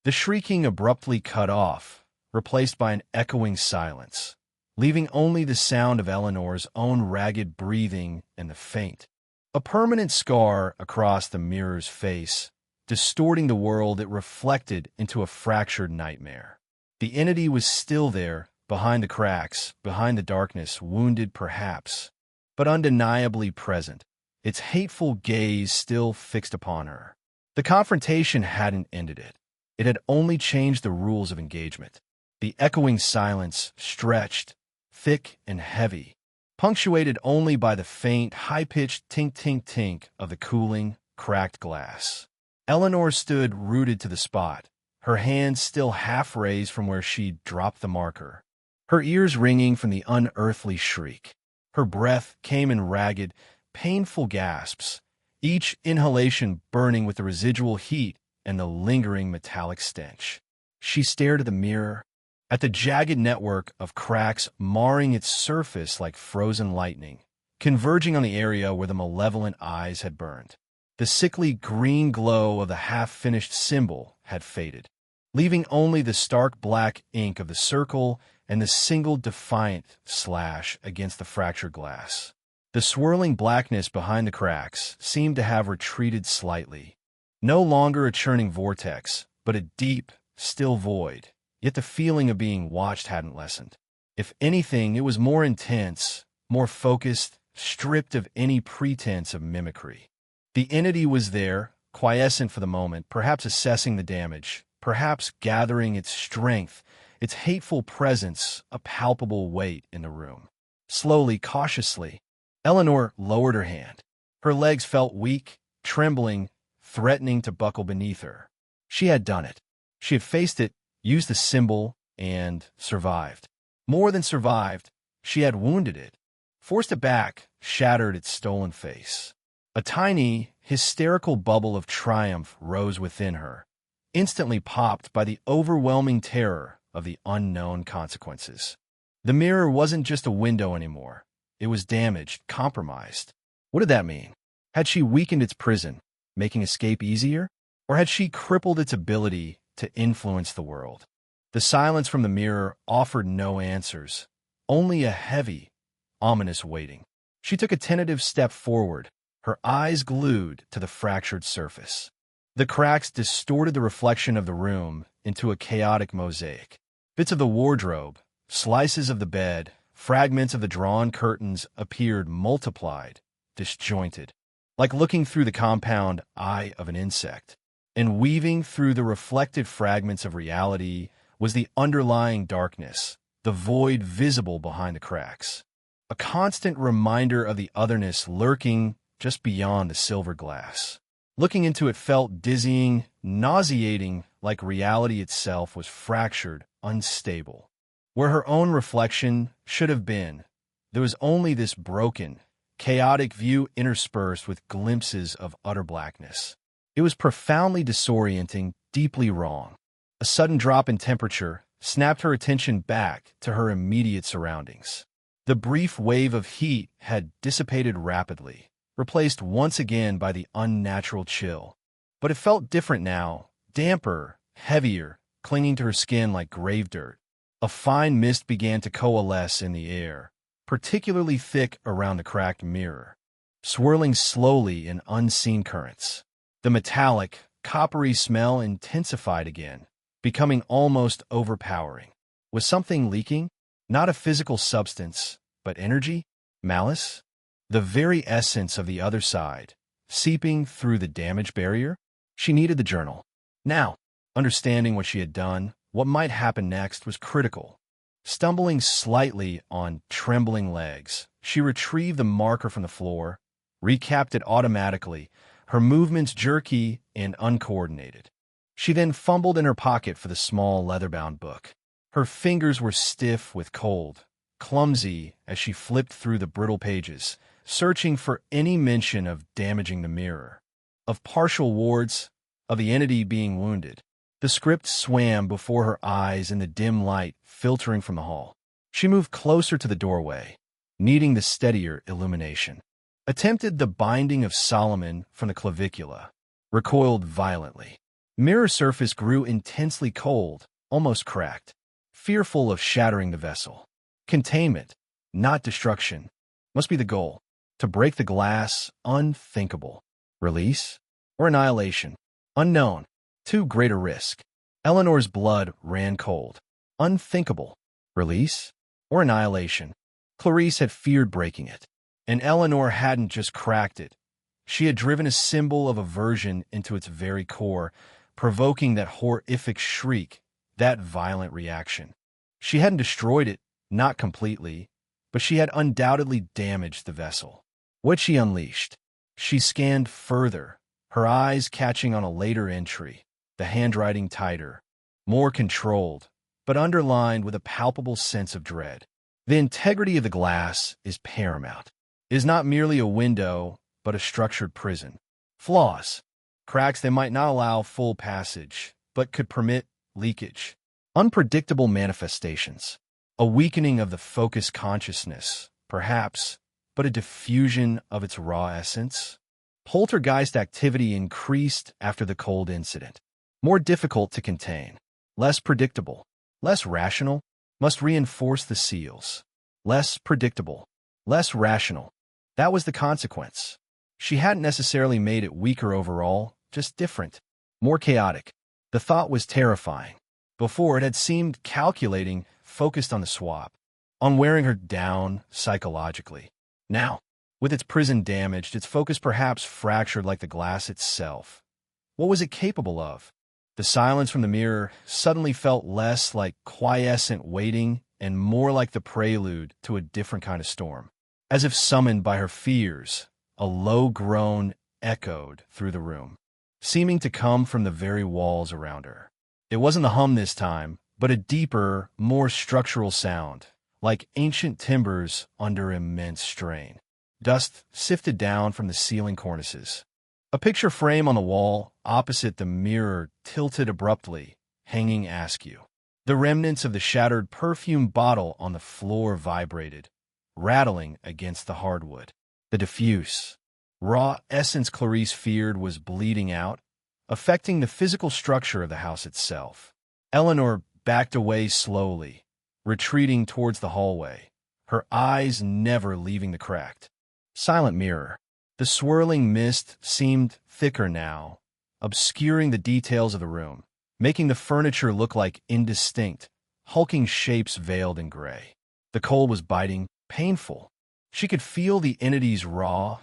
The shrieking abruptly cut off, replaced by an echoing silence, leaving only the sound of Eleanor's own ragged breathing and the faint, a permanent scar across the mirror's face, distorting the world it reflected into a fractured nightmare. The entity was still there, behind the cracks, behind the darkness, wounded perhaps, but undeniably present, its hateful gaze still fixed upon her. The confrontation hadn't ended it. It had only changed the rules of engagement. The echoing silence stretched, thick and heavy, punctuated only by the faint, high-pitched tink-tink-tink of the cooling, cracked glass. Eleanor stood rooted to the spot, her hands still half raised from where she'd dropped the marker, her ears ringing from the unearthly shriek. Her breath came in ragged, painful gasps, each inhalation burning with the residual heat and the lingering metallic stench. She stared at the mirror, at the jagged network of cracks marring its surface like frozen lightning, converging on the area where the malevolent eyes had burned. The sickly green glow of the half-finished symbol had faded, leaving only the stark black ink of the circle and the single defiant slash against the fractured glass. The swirling blackness behind the cracks seemed to have retreated slightly, no longer a churning vortex, but a deep, still void, yet the feeling of being watched hadn't lessened. If anything, it was more intense, more focused, stripped of any pretense of mimicry. The entity was there, quiescent for the moment, perhaps assessing the damage, perhaps gathering its strength, its hateful presence, a palpable weight in the room. Slowly, cautiously, Eleanor lowered her hand. Her legs felt weak, trembling, threatening to buckle beneath her. She had done it. She had faced it, used the symbol, and survived. More than survived, she had wounded it, forced it back, shattered its stolen face. A tiny, hysterical bubble of triumph rose within her, instantly popped by the overwhelming terror of the unknown consequences. The mirror wasn't just a window anymore. It was damaged, compromised. What did that mean? Had she weakened its prison, making escape easier? Or had she crippled its ability to influence the world? The silence from the mirror offered no answers, only a heavy, ominous waiting. She took a tentative step forward, her eyes glued to the fractured surface. The cracks distorted the reflection of the room into a chaotic mosaic. Bits of the wardrobe, slices of the bed, fragments of the drawn curtains appeared multiplied, disjointed, like looking through the compound eye of an insect. And weaving through the reflected fragments of reality was the underlying darkness, the void visible behind the cracks. A constant reminder of the otherness lurking just beyond the silver glass. Looking into it felt dizzying, nauseating, like reality itself was fractured, unstable. Where her own reflection should have been, there was only this broken, chaotic view interspersed with glimpses of utter blackness. It was profoundly disorienting, deeply wrong. A sudden drop in temperature snapped her attention back to her immediate surroundings. The brief wave of heat had dissipated rapidly, replaced once again by the unnatural chill. But it felt different now, damper, heavier, clinging to her skin like grave dirt. A fine mist began to coalesce in the air, particularly thick around the cracked mirror, swirling slowly in unseen currents. The metallic, coppery smell intensified again, becoming almost overpowering. Was something leaking? Not a physical substance, but energy? Malice? The very essence of the other side, seeping through the damaged barrier? She needed the journal. Now, understanding what she had done, what might happen next was critical. Stumbling slightly on trembling legs, she retrieved the marker from the floor, recapped it automatically, her movements jerky and uncoordinated. She then fumbled in her pocket for the small leather-bound book. Her fingers were stiff with cold, clumsy as she flipped through the brittle pages, searching for any mention of damaging the mirror, of partial wards, of the entity being wounded. The script swam before her eyes in the dim light filtering from the hall. She moved closer to the doorway, needing the steadier illumination. Attempted the binding of Solomon from the clavicula, recoiled violently. Mirror surface grew intensely cold, almost cracked, fearful of shattering the vessel. Containment, not destruction, must be the goal. To break the glass, unthinkable. Release or annihilation, unknown, too great a risk. Eleanor's blood ran cold. Unthinkable. Release or annihilation. Clarice had feared breaking it. And Eleanor hadn't just cracked it. She had driven a symbol of aversion into its very core, provoking that horrific shriek, that violent reaction. She hadn't destroyed it, not completely, but she had undoubtedly damaged the vessel. What she unleashed? She scanned further, her eyes catching on a later entry, the handwriting tighter, more controlled, but underlined with a palpable sense of dread. The integrity of the glass is paramount. It is not merely a window, but a structured prison. Flaws. Cracks that might not allow full passage, but could permit leakage. Unpredictable manifestations. A weakening of the focused consciousness, perhaps, but a diffusion of its raw essence. Poltergeist activity increased after the cold incident. More difficult to contain. Less predictable. Less rational. Must reinforce the seals. Less predictable. Less rational. That was the consequence. She hadn't necessarily made it weaker overall, just different. More chaotic. The thought was terrifying. Before, it had seemed calculating, focused on the swap, on wearing her down psychologically. Now, with its prison damaged, its focus perhaps fractured like the glass itself. What was it capable of? The silence from the mirror suddenly felt less like quiescent waiting and more like the prelude to a different kind of storm. As if summoned by her fears, a low groan echoed through the room, seeming to come from the very walls around her. It wasn't the hum this time, but a deeper, more structural sound, like ancient timbers under immense strain. Dust sifted down from the ceiling cornices. A picture frame on the wall opposite the mirror tilted abruptly, hanging askew. The remnants of the shattered perfume bottle on the floor vibrated, rattling against the hardwood. The diffuse, raw essence Clarice feared was bleeding out, affecting the physical structure of the house itself. Eleanor backed away slowly, retreating towards the hallway, her eyes never leaving the cracked, silent mirror. The swirling mist seemed thicker now, obscuring the details of the room, making the furniture look like indistinct, hulking shapes veiled in gray. The cold was biting, painful. She could feel the entity's raw,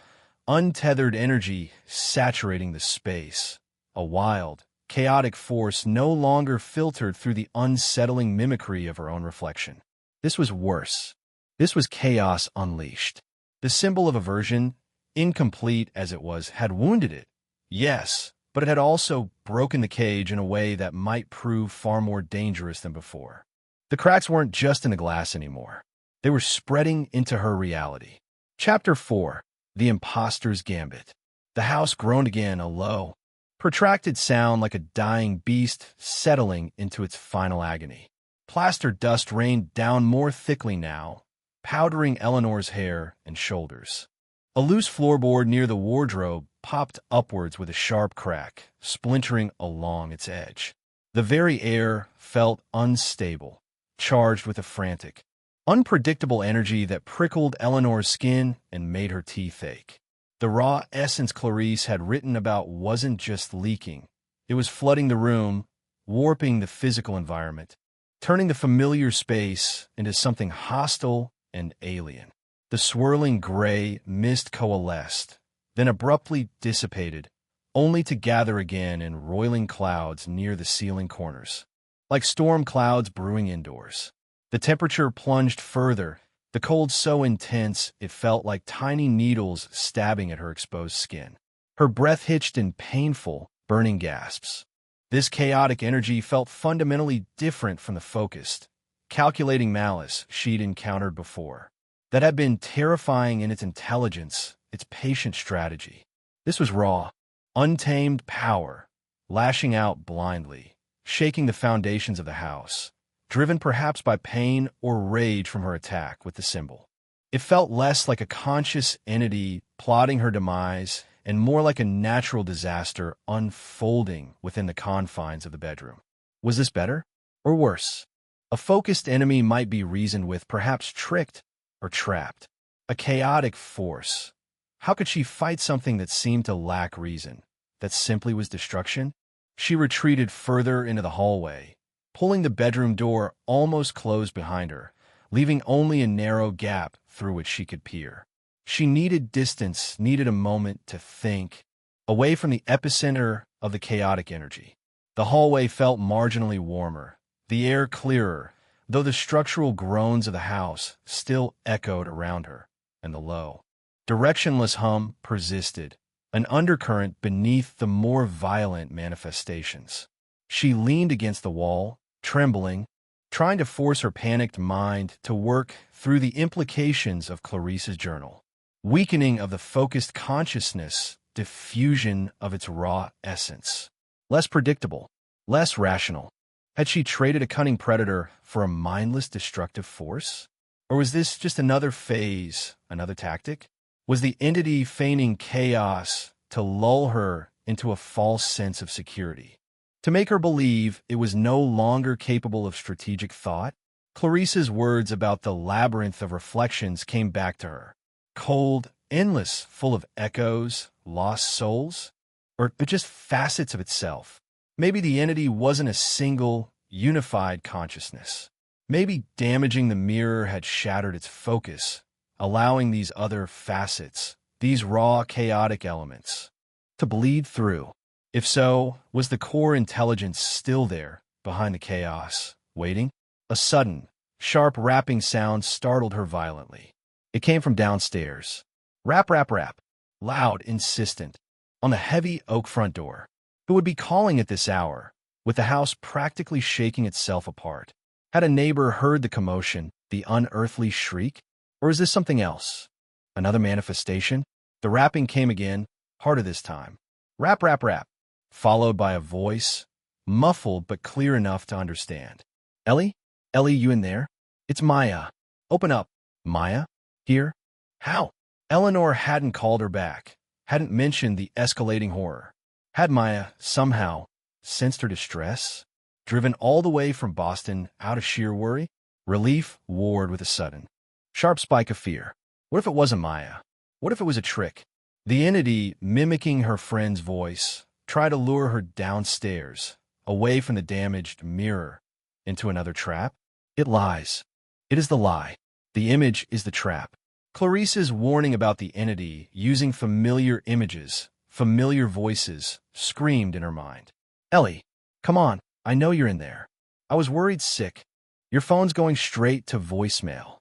untethered energy saturating the space, a wild, chaotic force no longer filtered through the unsettling mimicry of her own reflection. This was worse. This was chaos unleashed. The symbol of aversion, incomplete as it was, had wounded it, yes, but it had also broken the cage in a way that might prove far more dangerous than before. The cracks weren't just in the glass anymore. They were spreading into her reality. Chapter 4. The Imposter's Gambit. The house groaned again, a low, protracted sound like a dying beast settling into its final agony. Plaster dust rained down more thickly now, powdering Eleanor's hair and shoulders. A loose floorboard near the wardrobe popped upwards with a sharp crack, splintering along its edge. The very air felt unstable, charged with a frantic, unpredictable energy that prickled Eleanor's skin and made her teeth ache. The raw essence Clarice had written about wasn't just leaking. It was flooding the room, warping the physical environment, turning the familiar space into something hostile and alien. The swirling gray mist coalesced, then abruptly dissipated, only to gather again in roiling clouds near the ceiling corners, like storm clouds brewing indoors. The temperature plunged further, the cold so intense it felt like tiny needles stabbing at her exposed skin. Her breath hitched in painful, burning gasps. This chaotic energy felt fundamentally different from the focused, calculating malice she'd encountered before, that had been terrifying in its intelligence, its patient strategy. This was raw, untamed power, lashing out blindly, shaking the foundations of the house, driven perhaps by pain or rage from her attack with the symbol. It felt less like a conscious entity plotting her demise and more like a natural disaster unfolding within the confines of the bedroom. Was this better or worse? A focused enemy might be reasoned with, perhaps tricked or trapped. A chaotic force. How could she fight something that seemed to lack reason, that simply was destruction? She retreated further into the hallway, pulling the bedroom door almost closed behind her, leaving only a narrow gap through which she could peer. She needed distance, needed a moment to think, away from the epicenter of the chaotic energy. The hallway felt marginally warmer, the air clearer, though the structural groans of the house still echoed around her, and the low, directionless hum persisted, an undercurrent beneath the more violent manifestations. She leaned against the wall, trembling, trying to force her panicked mind to work through the implications of Clarice's journal. Weakening of the focused consciousness, diffusion of its raw essence. Less predictable, less rational. Had she traded a cunning predator for a mindless destructive force? Or was this just another phase, another tactic? Was the entity feigning chaos to lull her into a false sense of security? To make her believe it was no longer capable of strategic thought? Clarice's words about the labyrinth of reflections came back to her. Cold, endless, full of echoes, lost souls? Or just facets of itself? Maybe the entity wasn't a single, unified consciousness. Maybe damaging the mirror had shattered its focus, allowing these other facets, these raw, chaotic elements, to bleed through. If so, was the core intelligence still there, behind the chaos, waiting? A sudden, sharp rapping sound startled her violently. It came from downstairs. Rap, rap, rap. Loud, insistent. On the heavy oak front door. Who would be calling at this hour, with the house practically shaking itself apart? Had a neighbor heard the commotion, the unearthly shriek? Or is this something else? Another manifestation? The rapping came again, harder this time. Rap, rap, rap. Followed by a voice, muffled but clear enough to understand. Ellie? Ellie, you in there? It's Maya. Open up. Maya? Here? How? Eleanor hadn't called her back, hadn't mentioned the escalating horror. Had Maya, somehow, sensed her distress? Driven all the way from Boston out of sheer worry? Relief warred with a sudden, sharp spike of fear. What if it wasn't Maya? What if it was a trick? The entity, mimicking her friend's voice, tried to lure her downstairs, away from the damaged mirror, into another trap? It lies. It is the lie. The image is the trap. Clarice's warning about the entity using familiar images, familiar voices, screamed in her mind. Ellie, come on, I know you're in there. I was worried sick. Your phone's going straight to voicemail.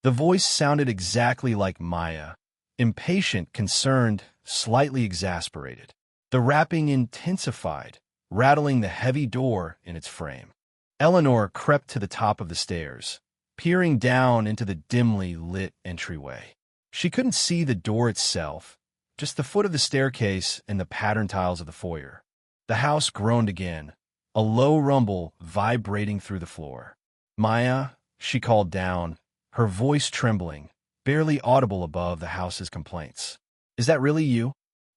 The voice sounded exactly like Maya, impatient, concerned, slightly exasperated. The rapping intensified, rattling the heavy door in its frame. Eleanor crept to the top of the stairs, peering down into the dimly lit entryway. She couldn't see the door itself, just the foot of the staircase and the pattern tiles of the foyer. The house groaned again, a low rumble vibrating through the floor. Maya, she called down, her voice trembling, barely audible above the house's complaints. Is that really you?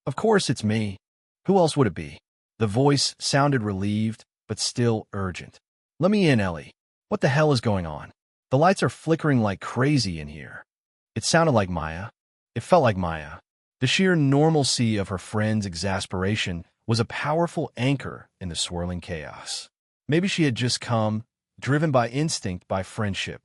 Of course it's me. Who else would it be? The voice sounded relieved, but still urgent. Let me in, Ellie. What the hell is going on? The lights are flickering like crazy in here. It sounded like Maya. It felt like Maya. The sheer normalcy of her friend's exasperation was a powerful anchor in the swirling chaos. Maybe she had just come, driven by instinct, by friendship.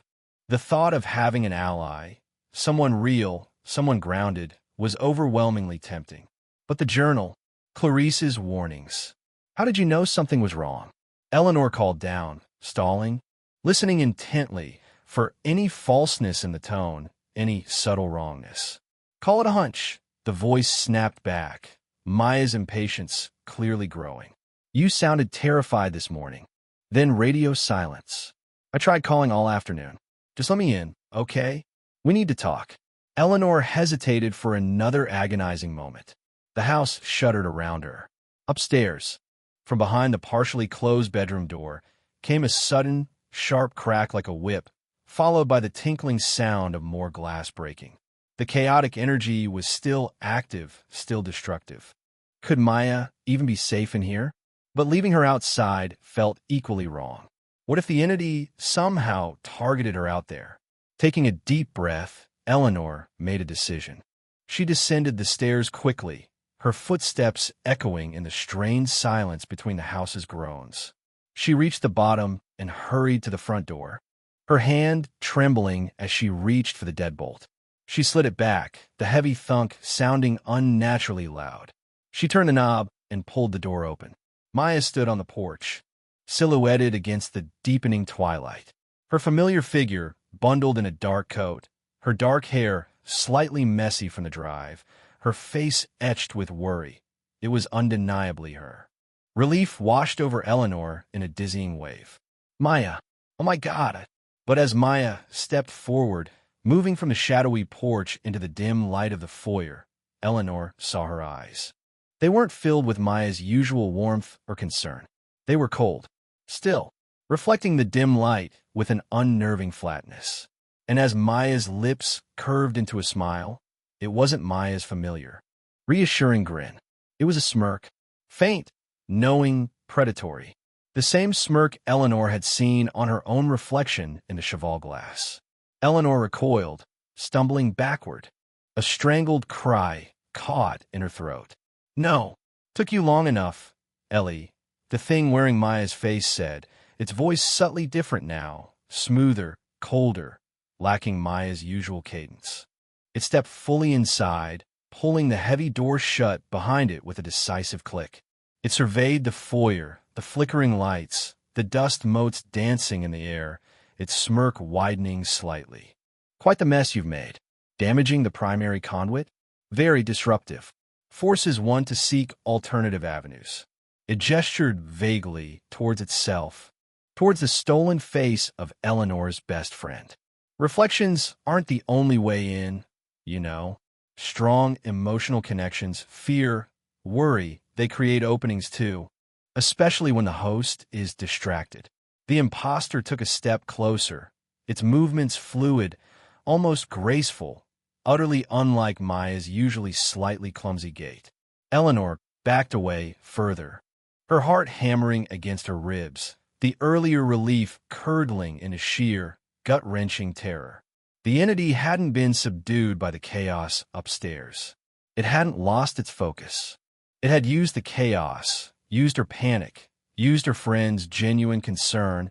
The thought of having an ally, someone real, someone grounded, was overwhelmingly tempting. But the journal, Clarice's warnings. How did you know something was wrong? Eleanor called down, stalling, listening intently for any falseness in the tone, any subtle wrongness. Call it a hunch. The voice snapped back, Maya's impatience clearly growing. You sounded terrified this morning. Then radio silence. I tried calling all afternoon. Just let me in, okay? We need to talk. Eleanor hesitated for another agonizing moment. The house shuddered around her. Upstairs, from behind the partially closed bedroom door, came a sudden, sharp crack like a whip, followed by the tinkling sound of more glass breaking. The chaotic energy was still active, still destructive. Could Maya even be safe in here? But leaving her outside felt equally wrong. What if the entity somehow targeted her out there? Taking a deep breath, Eleanor made a decision. She descended the stairs quickly, her footsteps echoing in the strained silence between the house's groans. She reached the bottom and hurried to the front door, her hand trembling as she reached for the deadbolt. She slid it back, the heavy thunk sounding unnaturally loud. She turned the knob and pulled the door open. Maya stood on the porch, silhouetted against the deepening twilight. Her familiar figure, bundled in a dark coat, her dark hair slightly messy from the drive, her face etched with worry. It was undeniably her. Relief washed over Eleanor in a dizzying wave. Maya! Oh my God! But as Maya stepped forward, moving from the shadowy porch into the dim light of the foyer, Eleanor saw her eyes. They weren't filled with Maya's usual warmth or concern. They were cold, still, reflecting the dim light with an unnerving flatness. And as Maya's lips curved into a smile, it wasn't Maya's familiar, reassuring grin. It was a smirk, faint, knowing, predatory. The same smirk Eleanor had seen on her own reflection in the cheval glass. Eleanor recoiled, stumbling backward, a strangled cry caught in her throat. No, took you long enough, Ellie, The thing wearing Maya's face said, its voice subtly different now, smoother, colder, lacking Maya's usual cadence. It stepped fully inside, pulling the heavy door shut behind it with a decisive click. It surveyed the foyer, the flickering lights, the dust motes dancing in the air, its smirk widening slightly. Quite the mess you've made. Damaging the primary conduit? Very disruptive. Forces one to seek alternative avenues. It gestured vaguely towards itself, towards the stolen face of Eleanor's best friend. Reflections aren't the only way in, you know. Strong emotional connections, fear, worry, they create openings too, especially when the host is distracted. The imposter took a step closer, its movements fluid, almost graceful, utterly unlike Maya's usually slightly clumsy gait. Eleanor backed away further, her heart hammering against her ribs, the earlier relief curdling into sheer, gut-wrenching terror. The entity hadn't been subdued by the chaos upstairs. It hadn't lost its focus. It had used the chaos, used her panic, used her friend's genuine concern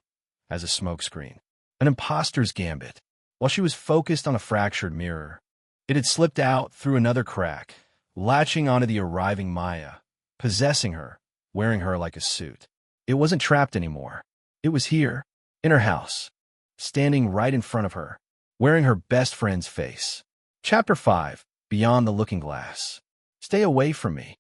as a smokescreen. An imposter's gambit. While she was focused on a fractured mirror, it had slipped out through another crack, latching onto the arriving Maya, possessing her, wearing her like a suit. It wasn't trapped anymore. It was here, in her house, standing right in front of her, wearing her best friend's face. Chapter 5. Beyond the Looking Glass. Stay away from me.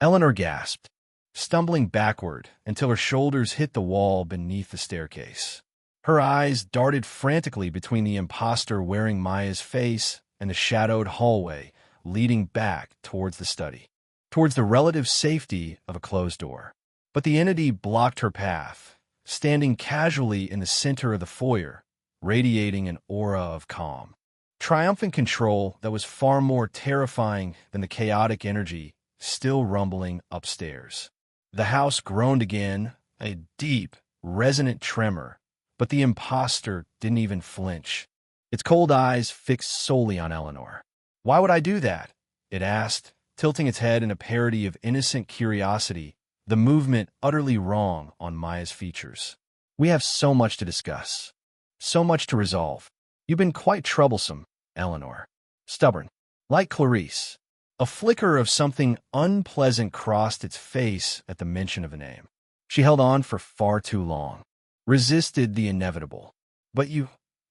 Eleanor gasped, stumbling backward until her shoulders hit the wall beneath the staircase. Her eyes darted frantically between the imposter wearing Maya's face and the shadowed hallway leading back towards the study, towards the relative safety of a closed door. But the entity blocked her path, standing casually in the center of the foyer, radiating an aura of calm. Triumphant control that was far more terrifying than the chaotic energy still rumbling upstairs. The house groaned again, a deep, resonant tremor, but the imposter didn't even flinch, its cold eyes fixed solely on Eleanor. "Why would I do that?" it asked, tilting its head in a parody of innocent curiosity, the movement utterly wrong on Maya's features. "We have so much to discuss, so much to resolve. You've been quite troublesome, Eleanor. Stubborn. Like Clarice." A flicker of something unpleasant crossed its face at the mention of the name. She held on for far too long, resisted the inevitable. "But you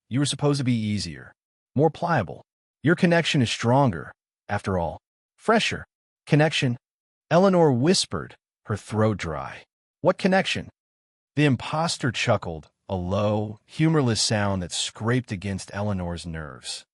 were supposed to be easier, more pliable. Your connection is stronger, after all. Fresher. Connection?" Eleanor whispered, her throat dry. "What connection?" The imposter chuckled, a low, humorless sound that scraped against Eleanor's nerves.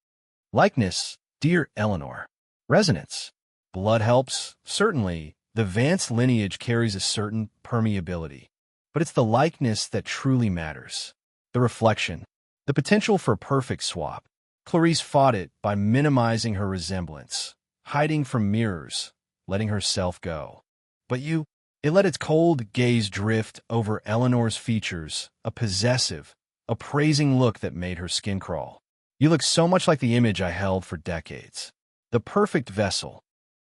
"Likeness, dear Eleanor. Resonance. Blood helps, certainly. The Vance lineage carries a certain permeability. But it's the likeness that truly matters. The reflection. The potential for a perfect swap. Clarice fought it by minimizing her resemblance, hiding from mirrors, letting herself go. But it let its cold gaze drift over Eleanor's features, a possessive, appraising look that made her skin crawl. "You look so much like the image I held for decades. The perfect vessel."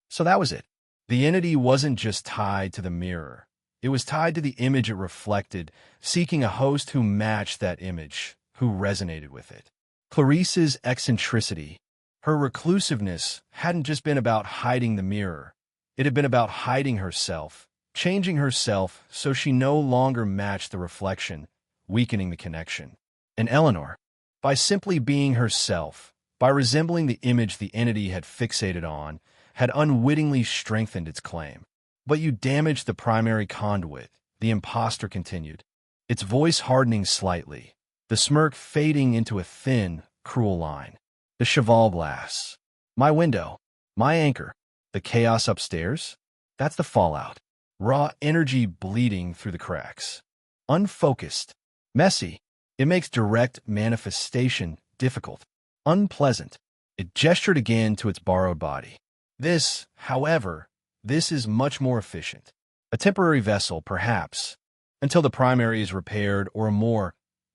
So that was it. The entity wasn't just tied to the mirror. It was tied to the image it reflected, seeking a host who matched that image, who resonated with it. Clarice's eccentricity, her reclusiveness, hadn't just been about hiding the mirror. It had been about hiding herself, changing herself so she no longer matched the reflection, weakening the connection. And Eleanor, by simply being herself, by resembling the image the entity had fixated on, had unwittingly strengthened its claim. "But you damaged the primary conduit," the imposter continued, its voice hardening slightly, the smirk fading into a thin, cruel line. "The cheval glass. My window. My anchor. The chaos upstairs? That's the fallout. Raw energy bleeding through the cracks. Unfocused. Messy. It makes direct manifestation difficult. Unpleasant." It gestured again to its borrowed body. "This, however, this is much more efficient. A temporary vessel, perhaps, until the primary is repaired or a more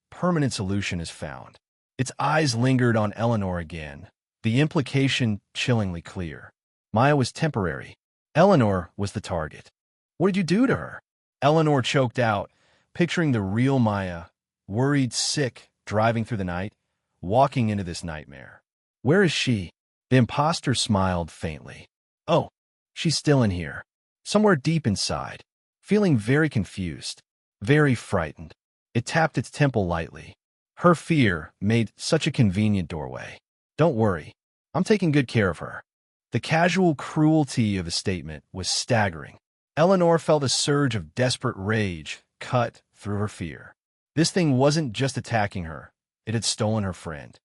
permanent solution is found." Its eyes lingered on Eleanor again, the implication chillingly clear. Maya was temporary. Eleanor was the target. What did you do to her? Eleanor choked out, picturing the real Maya, worried, sick, driving through the night, walking into this nightmare. Where is she? The imposter smiled faintly. Oh, she's still in here, somewhere deep inside, feeling very confused, very frightened. It tapped its temple lightly. Her fear made such a convenient doorway. Don't worry, I'm taking good care of her. The casual cruelty of the statement was staggering. Eleanor felt a surge of desperate rage cut through her fear. This thing wasn't just attacking her, it had stolen her friend.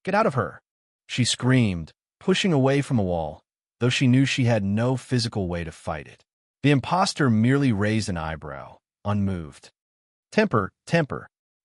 Get out of her! She screamed, pushing away from the wall, though she knew she had no physical way to fight it. The imposter merely raised an eyebrow, unmoved. Temper,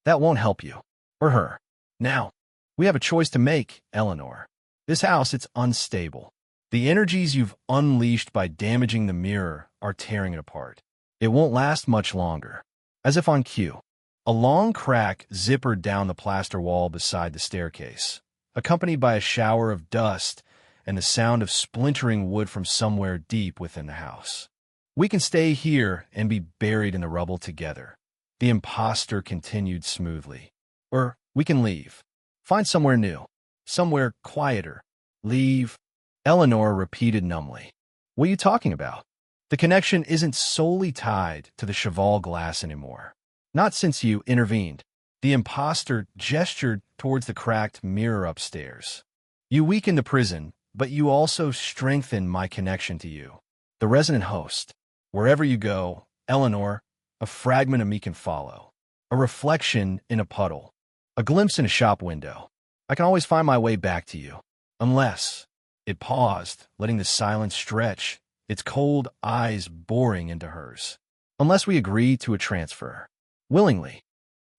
that won't help you. Or her. Now, we have a choice to make, Eleanor. This house, it's unstable. The energies you've unleashed by damaging the mirror are tearing it apart. It won't last much longer. As if on cue, a long crack zippered down the plaster wall beside the staircase, accompanied by a shower of dust and the sound of splintering wood from somewhere deep within the house. We can stay here and be buried in the rubble together, the imposter continued smoothly. Or we can leave. Find somewhere new, somewhere quieter. Leave. Eleanor repeated numbly. What are you talking about? The connection isn't solely tied to the cheval glass anymore. Not since you intervened. The imposter gestured towards the cracked mirror upstairs. You weakened the prison, but you also strengthened my connection to you. The resident host. Wherever you go, Eleanor, a fragment of me can follow. A reflection in a puddle. A glimpse in a shop window. I can always find my way back to you. Unless... It paused, letting the silence stretch, its cold eyes boring into hers. Unless we agree to a transfer. Willingly.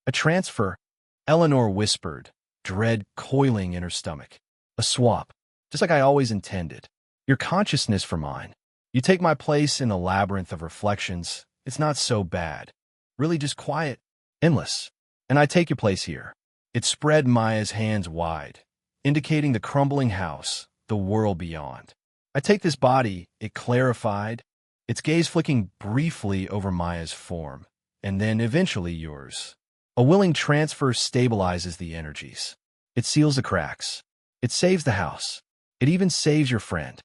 A transfer, Eleanor whispered, dread coiling in her stomach. A swap, just like I always intended. Your consciousness for mine. You take my place in the labyrinth of reflections. It's not so bad. Really just quiet, endless. And I take your place here. It spread Maya's hands wide, indicating the crumbling house, the world beyond. I take this body, it clarified, its gaze flicking briefly over Maya's form, and then eventually yours. A willing transfer stabilizes the energies. It seals the cracks. It saves the house. It even saves your friend.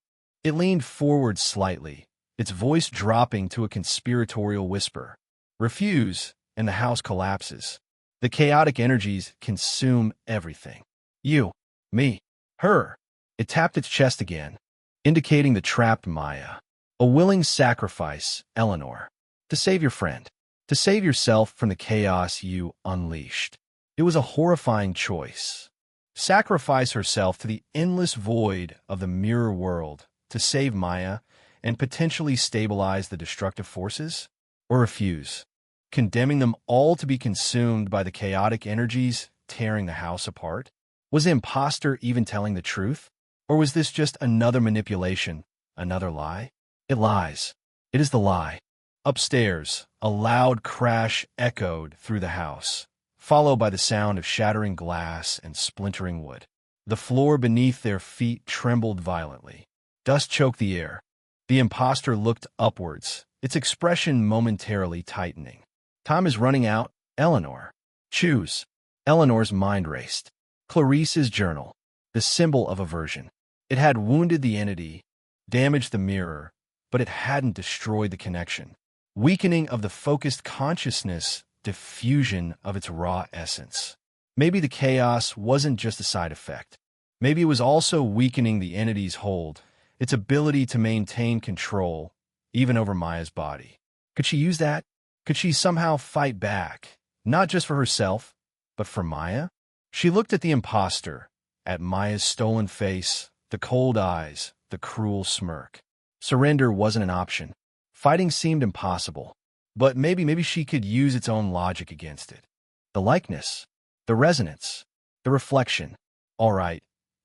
It leaned forward slightly, its voice dropping to a conspiratorial whisper. Refuse, and the house collapses. The chaotic energies consume everything. You, me, her. It tapped its chest again, indicating the trapped Maya. A willing sacrifice, Eleanor. To save your friend. To save yourself from the chaos you unleashed. It was a horrifying choice. Sacrifice herself to the endless void of the mirror world to save Maya and potentially stabilize the destructive forces? Or refuse, condemning them all to be consumed by the chaotic energies tearing the house apart? Was the imposter even telling the truth? Or was this just another manipulation, another lie? It lies. It is the lie. Upstairs, a loud crash echoed through the house, followed by the sound of shattering glass and splintering wood. The floor beneath their feet trembled violently. Dust choked the air. The imposter looked upwards, its expression momentarily tightening. Time is running out, Eleanor. Choose. Eleanor's mind raced. Clarice's journal. The symbol of aversion. It had wounded the entity, damaged the mirror, but it hadn't destroyed the connection. Weakening of the focused consciousness, diffusion of its raw essence. Maybe the chaos wasn't just a side effect. Maybe it was also weakening the entity's hold, its ability to maintain control, even over Maya's body. Could she use that? Could she somehow fight back, not just for herself, but for Maya? She looked at the imposter, at Maya's stolen face, the cold eyes, the cruel smirk. Surrender wasn't an option. Fighting seemed impossible, but maybe she could use its own logic against it. The likeness, the resonance, the reflection. All right,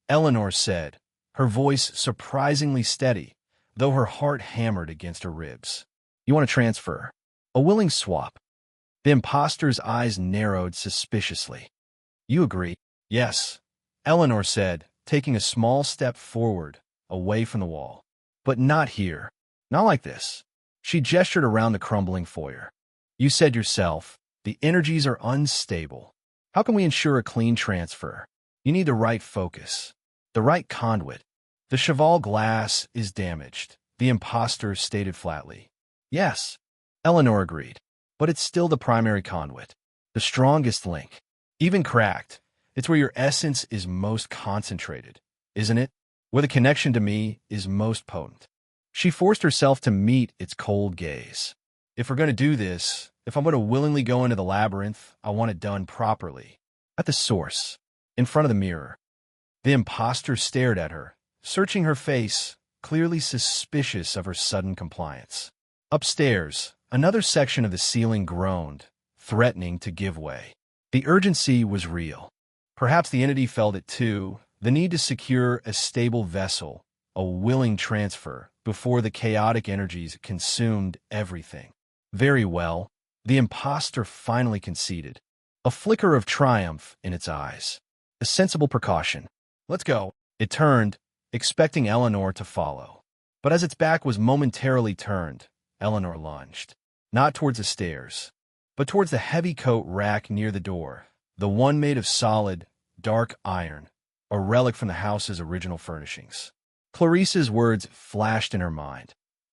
Eleanor said, her voice surprisingly steady, though her heart hammered against her ribs. You want to transfer? A willing swap. The imposter's eyes narrowed suspiciously. You agree? Yes, Eleanor said, taking a small step forward, away from the wall. But not here. Not like this. She gestured around the crumbling foyer. You said yourself, the energies are unstable. How can we ensure a clean transfer? You need the right focus, the right conduit. The cheval glass is damaged, the imposter stated flatly. Yes, Eleanor agreed, but it's still the primary conduit, the strongest link. Even cracked, it's where your essence is most concentrated, isn't it? Where the connection to me is most potent. She forced herself to meet its cold gaze. If we're going to do this, if I'm going to willingly go into the labyrinth, I want it done properly. At the source, in front of the mirror. The imposter stared at her, searching her face, clearly suspicious of her sudden compliance. Upstairs, another section of the ceiling groaned, threatening to give way. The urgency was real. Perhaps the entity felt it too, the need to secure a stable vessel, a willing transfer, before the chaotic energies consumed everything. Very well, the imposter finally conceded, a flicker of triumph in its eyes. A sensible precaution. Let's go. It turned, expecting Eleanor to follow. But as its back was momentarily turned, Eleanor lunged, not towards the stairs, but towards the heavy coat rack near the door, the one made of solid, dark iron, a relic from the house's original furnishings. Clarice's words flashed in her mind.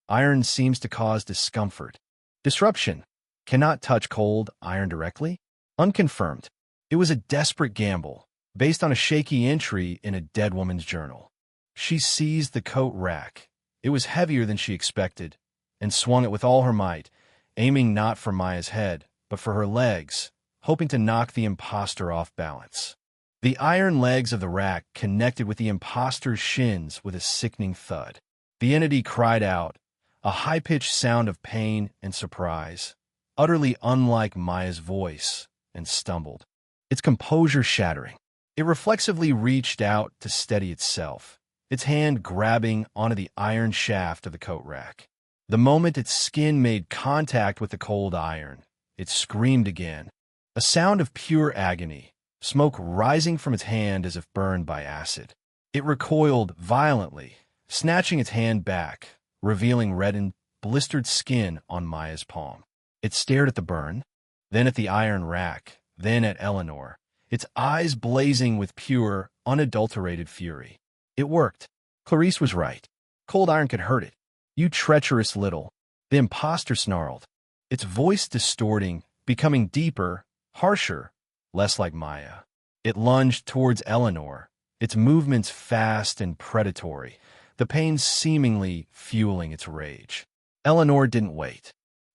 Iron seems to cause discomfort. Disruption. Cannot touch cold iron directly? Unconfirmed. It was a desperate gamble, based on a shaky entry in a dead woman's journal. She seized the coat rack. It was heavier than she expected, and swung it with all her might, aiming not for Maya's head, but for her legs, hoping to knock the imposter off balance. The iron legs of the rack connected with the imposter's shins with a sickening thud. The entity cried out, a high-pitched sound of pain and surprise, utterly unlike Maya's voice, and stumbled, its composure shattering. It reflexively reached out to steady itself, its hand grabbing onto the iron shaft of the coat rack. The moment its skin made contact with the cold iron, it screamed again, a sound of pure agony, smoke rising from its hand as if burned by acid. It recoiled violently, snatching its hand back, revealing reddened, blistered skin on Maya's palm. It stared at the burn, then at the iron rack, then at Eleanor, its eyes blazing with pure, unadulterated fury. It worked. Clarice was right. Cold iron could hurt it. You treacherous little. The imposter snarled, its voice distorting, becoming deeper, harsher, less like Maya. It lunged towards Eleanor, its movements fast and predatory, the pain seemingly fueling its rage. Eleanor didn't wait.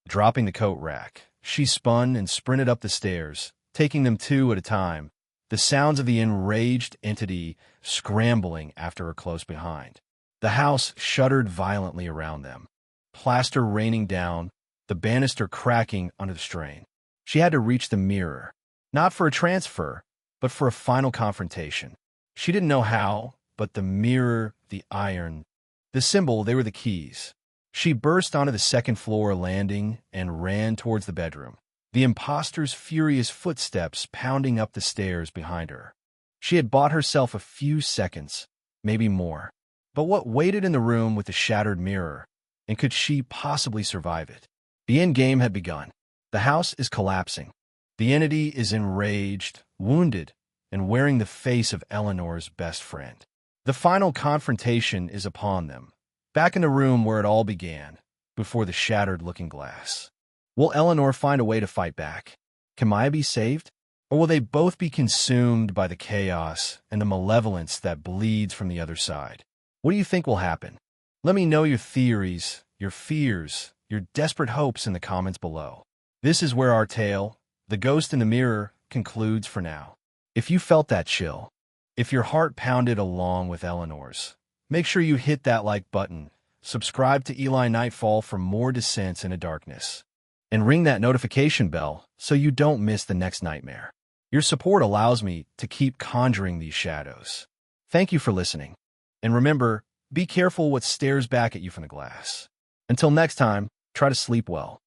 Dropping the coat rack, she spun and sprinted up the stairs, taking them two at a time, the sounds of the enraged entity scrambling after her close behind. The house shuddered violently around them, plaster raining down, the banister cracking under the strain. She had to reach the mirror, not for a transfer, but for a final confrontation. She didn't know how, but the mirror, the iron, the symbol, they were the keys. She burst onto the second-floor landing and ran towards the bedroom, the imposter's furious footsteps pounding up the stairs behind her. She had bought herself a few seconds, maybe more. But what waited in the room with the shattered mirror, and could she possibly survive it? The endgame had begun. The house is collapsing. The entity is enraged, wounded, and wearing the face of Eleanor's best friend. The final confrontation is upon them, back in the room where it all began, before the shattered looking glass. Will Eleanor find a way to fight back? Can Maya be saved? Or will they both be consumed by the chaos and the malevolence that bleeds from the other side? What do you think will happen? Let me know your theories, your fears, your desperate hopes in the comments below. This is where our tale, The Ghost in the Mirror, concludes for now. If you felt that chill, if your heart pounded along with Eleanor's, make sure you hit that like button, subscribe to Eli Nightfall for more descents into darkness, and ring that notification bell so you don't miss the next nightmare. Your support allows me to keep conjuring these shadows. Thank you for listening. And remember, be careful what stares back at you from the glass. Until next time, try to sleep well.